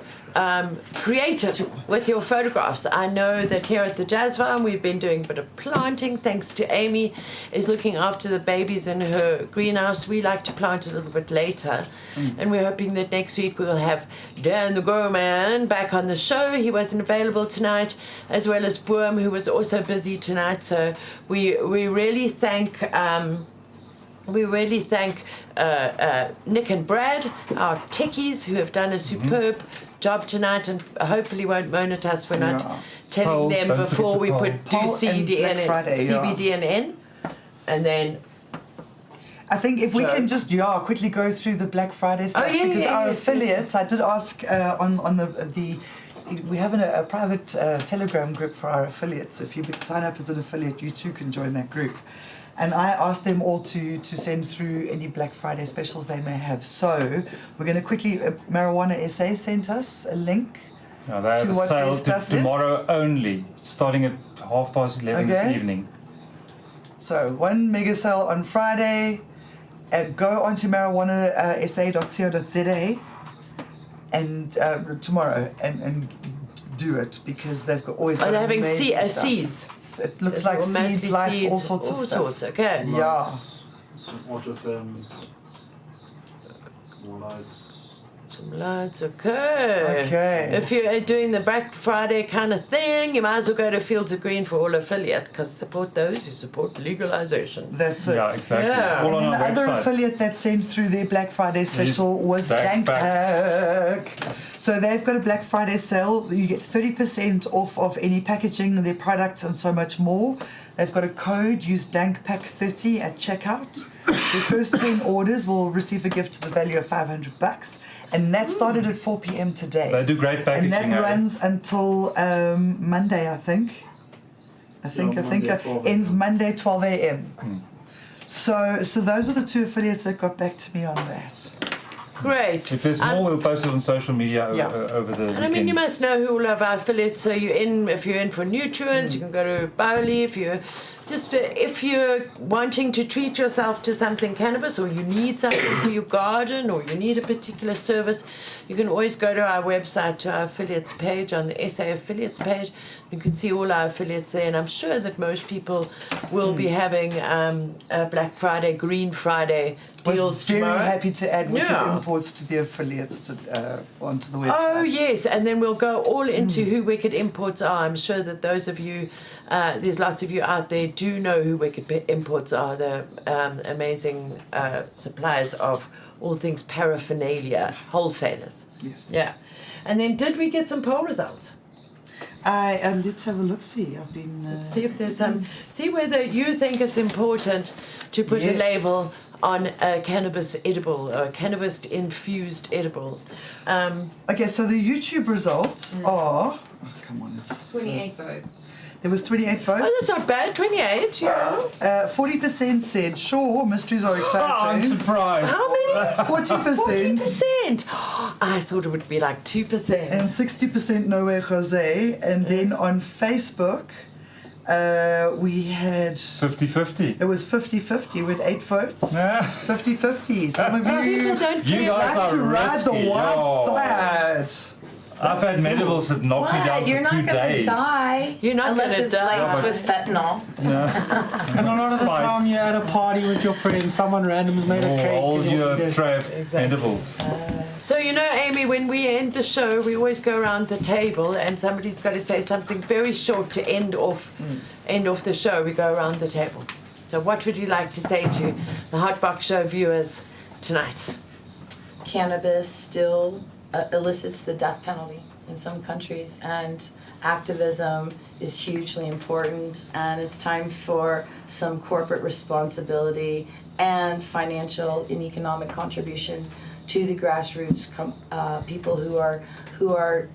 S1: creative with your photographs. I know that here at the Jazz Farm we've been doing a bit of planting, thanks to Amy is looking after the babies in her greenhouse. We like to plant a little bit later, and we're hoping that next week we'll have Dan the Grow Man back on the show. He wasn't available tonight, as well as Boom, who was also busy tonight. So we really thank Nick and Brad, our techies, who have done a superb job tonight, and hopefully won't moan at us for not telling
S3: Poll,
S1: them
S3: don't
S1: before we
S3: forget the
S1: do
S2: poll. Poll and Black Friday,
S1: CBDNN, and then
S2: I think if we
S1: Joe.
S2: can just quickly go through the Black Friday stuff,
S1: yeah,
S2: because
S1: yeah,
S2: our
S1: yes,
S2: affiliates, I did ask on the we have a private Telegram group for our affiliates. If you sign up as an affiliate, you too can join that group. And I asked them all to send through any Black Friday specials they may have. So we're going to quickly, Marijuana SA sent us a link.
S3: Now they have
S2: To
S3: a
S2: what their
S3: sale
S2: stuff
S3: tomorrow only, starting at 11:30 this evening.
S2: So one mega sale on Friday. Go onto marijuanasa.co.za and tomorrow and do it, because they've got always got
S1: they're having
S2: amazing stuff.
S1: seeds.
S2: It looks like
S1: Mostly
S2: seeds, lights,
S1: seeds,
S2: all sorts of stuff.
S1: Okay.
S2: Yeah.
S7: Some autotherms, more lights.
S1: Some lights, okay.
S2: Okay.
S1: If you're doing the Black Friday kind of thing, you might as well go to Fields of Green for all affiliate, because support those who support legalization.
S2: That's it.
S3: Yeah, exactly.
S1: Yeah.
S3: All
S2: And
S3: on
S2: then
S3: our
S2: the other
S3: website.
S2: affiliate that sent through their Black Friday special was
S3: Dank
S2: Dankpack. So they've got a Black Friday sale. You get 30% off of any packaging, their products, and so much more. They've got a code. Use DankPack30 at checkout. The first 10 orders will receive a gift to the value of $500, and that started at 4 p.m. today.
S3: They do great packaging.
S2: And that runs until Monday, I think.
S7: Monday, 12
S2: ends
S7: a.m.
S2: Monday 12 a.m. So those are the two affiliates that got back to me on that.
S1: Great.
S3: If there's more, we'll post it on social media
S2: Yeah.
S3: over the
S1: And I mean, you must know who all of our affiliates. So if you're in for nutrients, you can go to Bowley. If you're wanting to treat yourself to something cannabis, or you need something for your garden, or you need a particular service, you can always go to our website, to our affiliates page on the SA affiliates page. You can see all our affiliates there, and I'm sure that most people will be having a Black Friday, Green Friday deals
S2: Was very
S1: tomorrow.
S2: happy to add wicked
S1: Yeah.
S2: imports to the affiliates onto the website.
S1: Oh yes, and then we'll go all into who Wicked Imports are. I'm sure that those of you, there's lots of you out there, do know who Wicked Imports are. The amazing suppliers of all things paraphernalia, wholesalers.
S2: Yes.
S1: Yeah, and then did we get some poll results?
S2: Let's have a look. See, I've been.
S1: See if there's some. See whether you think it's important to put a
S2: Yes.
S1: label on a cannabis edible or cannabis infused edible.
S2: Okay, so the YouTube results are. Oh, come on, it's
S8: 28 votes.
S2: There was 28 votes.
S1: Oh, that's not bad. 28. Yeah.
S2: 40% said sure, mysteries are
S3: Oh, I'm
S2: exciting.
S3: surprised.
S1: How many?
S2: 40%.
S1: 40%. I thought it would be like 2%.
S2: And 60% no way Jose. And then on Facebook, we had.
S3: 50-50.
S2: It was 50-50. We had 8 votes.
S3: Yeah.
S2: 50-50. Some of
S1: Some
S2: you
S1: people don't
S3: You
S1: care.
S3: guys
S2: like
S3: are
S2: to ride the
S3: risky.
S2: wild
S3: Oh.
S2: side.
S3: I've had medibles that knocked me down
S4: What? You're
S3: for
S4: not
S3: 2
S4: gonna
S3: days.
S4: die.
S1: You're not
S4: unless
S1: gonna
S4: it's
S1: die.
S4: laced with fentanyl.
S5: And a lot of the
S3: Spice.
S5: time you're at a party with your friends, someone random's made a
S3: Oh,
S5: cake.
S3: all
S5: and
S3: your
S5: you just-
S3: tray of edibles.
S1: So, you know, Amy, when we end the show, we always go around the table and somebody's got to say something very short to end off the show. We go around the table. So what would you like to say to the Hotbox Show viewers tonight?
S4: Cannabis still elicits the death penalty in some countries, and activism is hugely important, and it's time for some corporate responsibility and financial and economic contribution to the grassroots people who are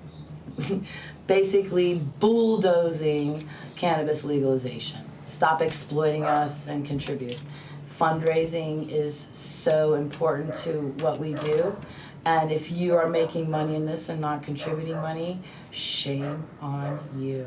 S4: basically bulldozing cannabis legalization. Stop exploiting us and contribute. Fundraising is so important to what we do, and if you are making money in this and not contributing money, shame on you.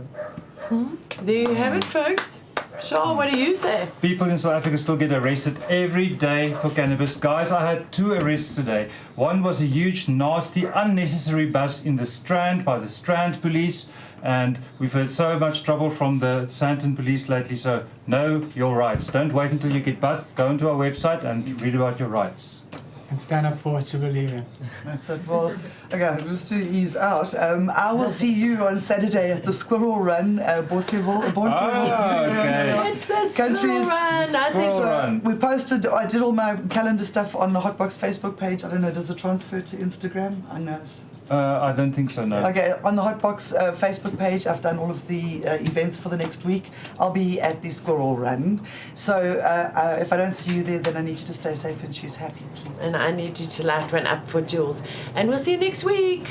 S1: There you have it, folks. Shaw, what do you say?
S3: People in South Africa still get arrested every day for cannabis. Guys, I had 2 arrests today. One was a huge, nasty, unnecessary bust in the Strand by the Strand police. And we've had so much trouble from the Sandton police lately. So know your rights. Don't wait until you get bust. Go onto our website and read about your rights.
S5: And stand up for what you believe in.
S2: That's it. Well, okay, just to ease out, I will see you on Saturday at the Squirrel Run, Bonteheuwel.
S3: Okay.
S1: It's the
S2: Countries-
S1: Squirrel Run. I think
S3: Squirrel Run.
S2: We posted, I did all my calendar stuff on the Hotbox Facebook page. I don't know, does it transfer to Instagram? I know.
S3: I don't think so, no.
S2: Okay, on the Hotbox Facebook page, I've done all of the events for the next week. I'll be at the Squirrel Run. So if I don't see you there, then I need you to stay safe and choose happy, please.
S1: And I need you to light one up for Jules. And we'll see you next week.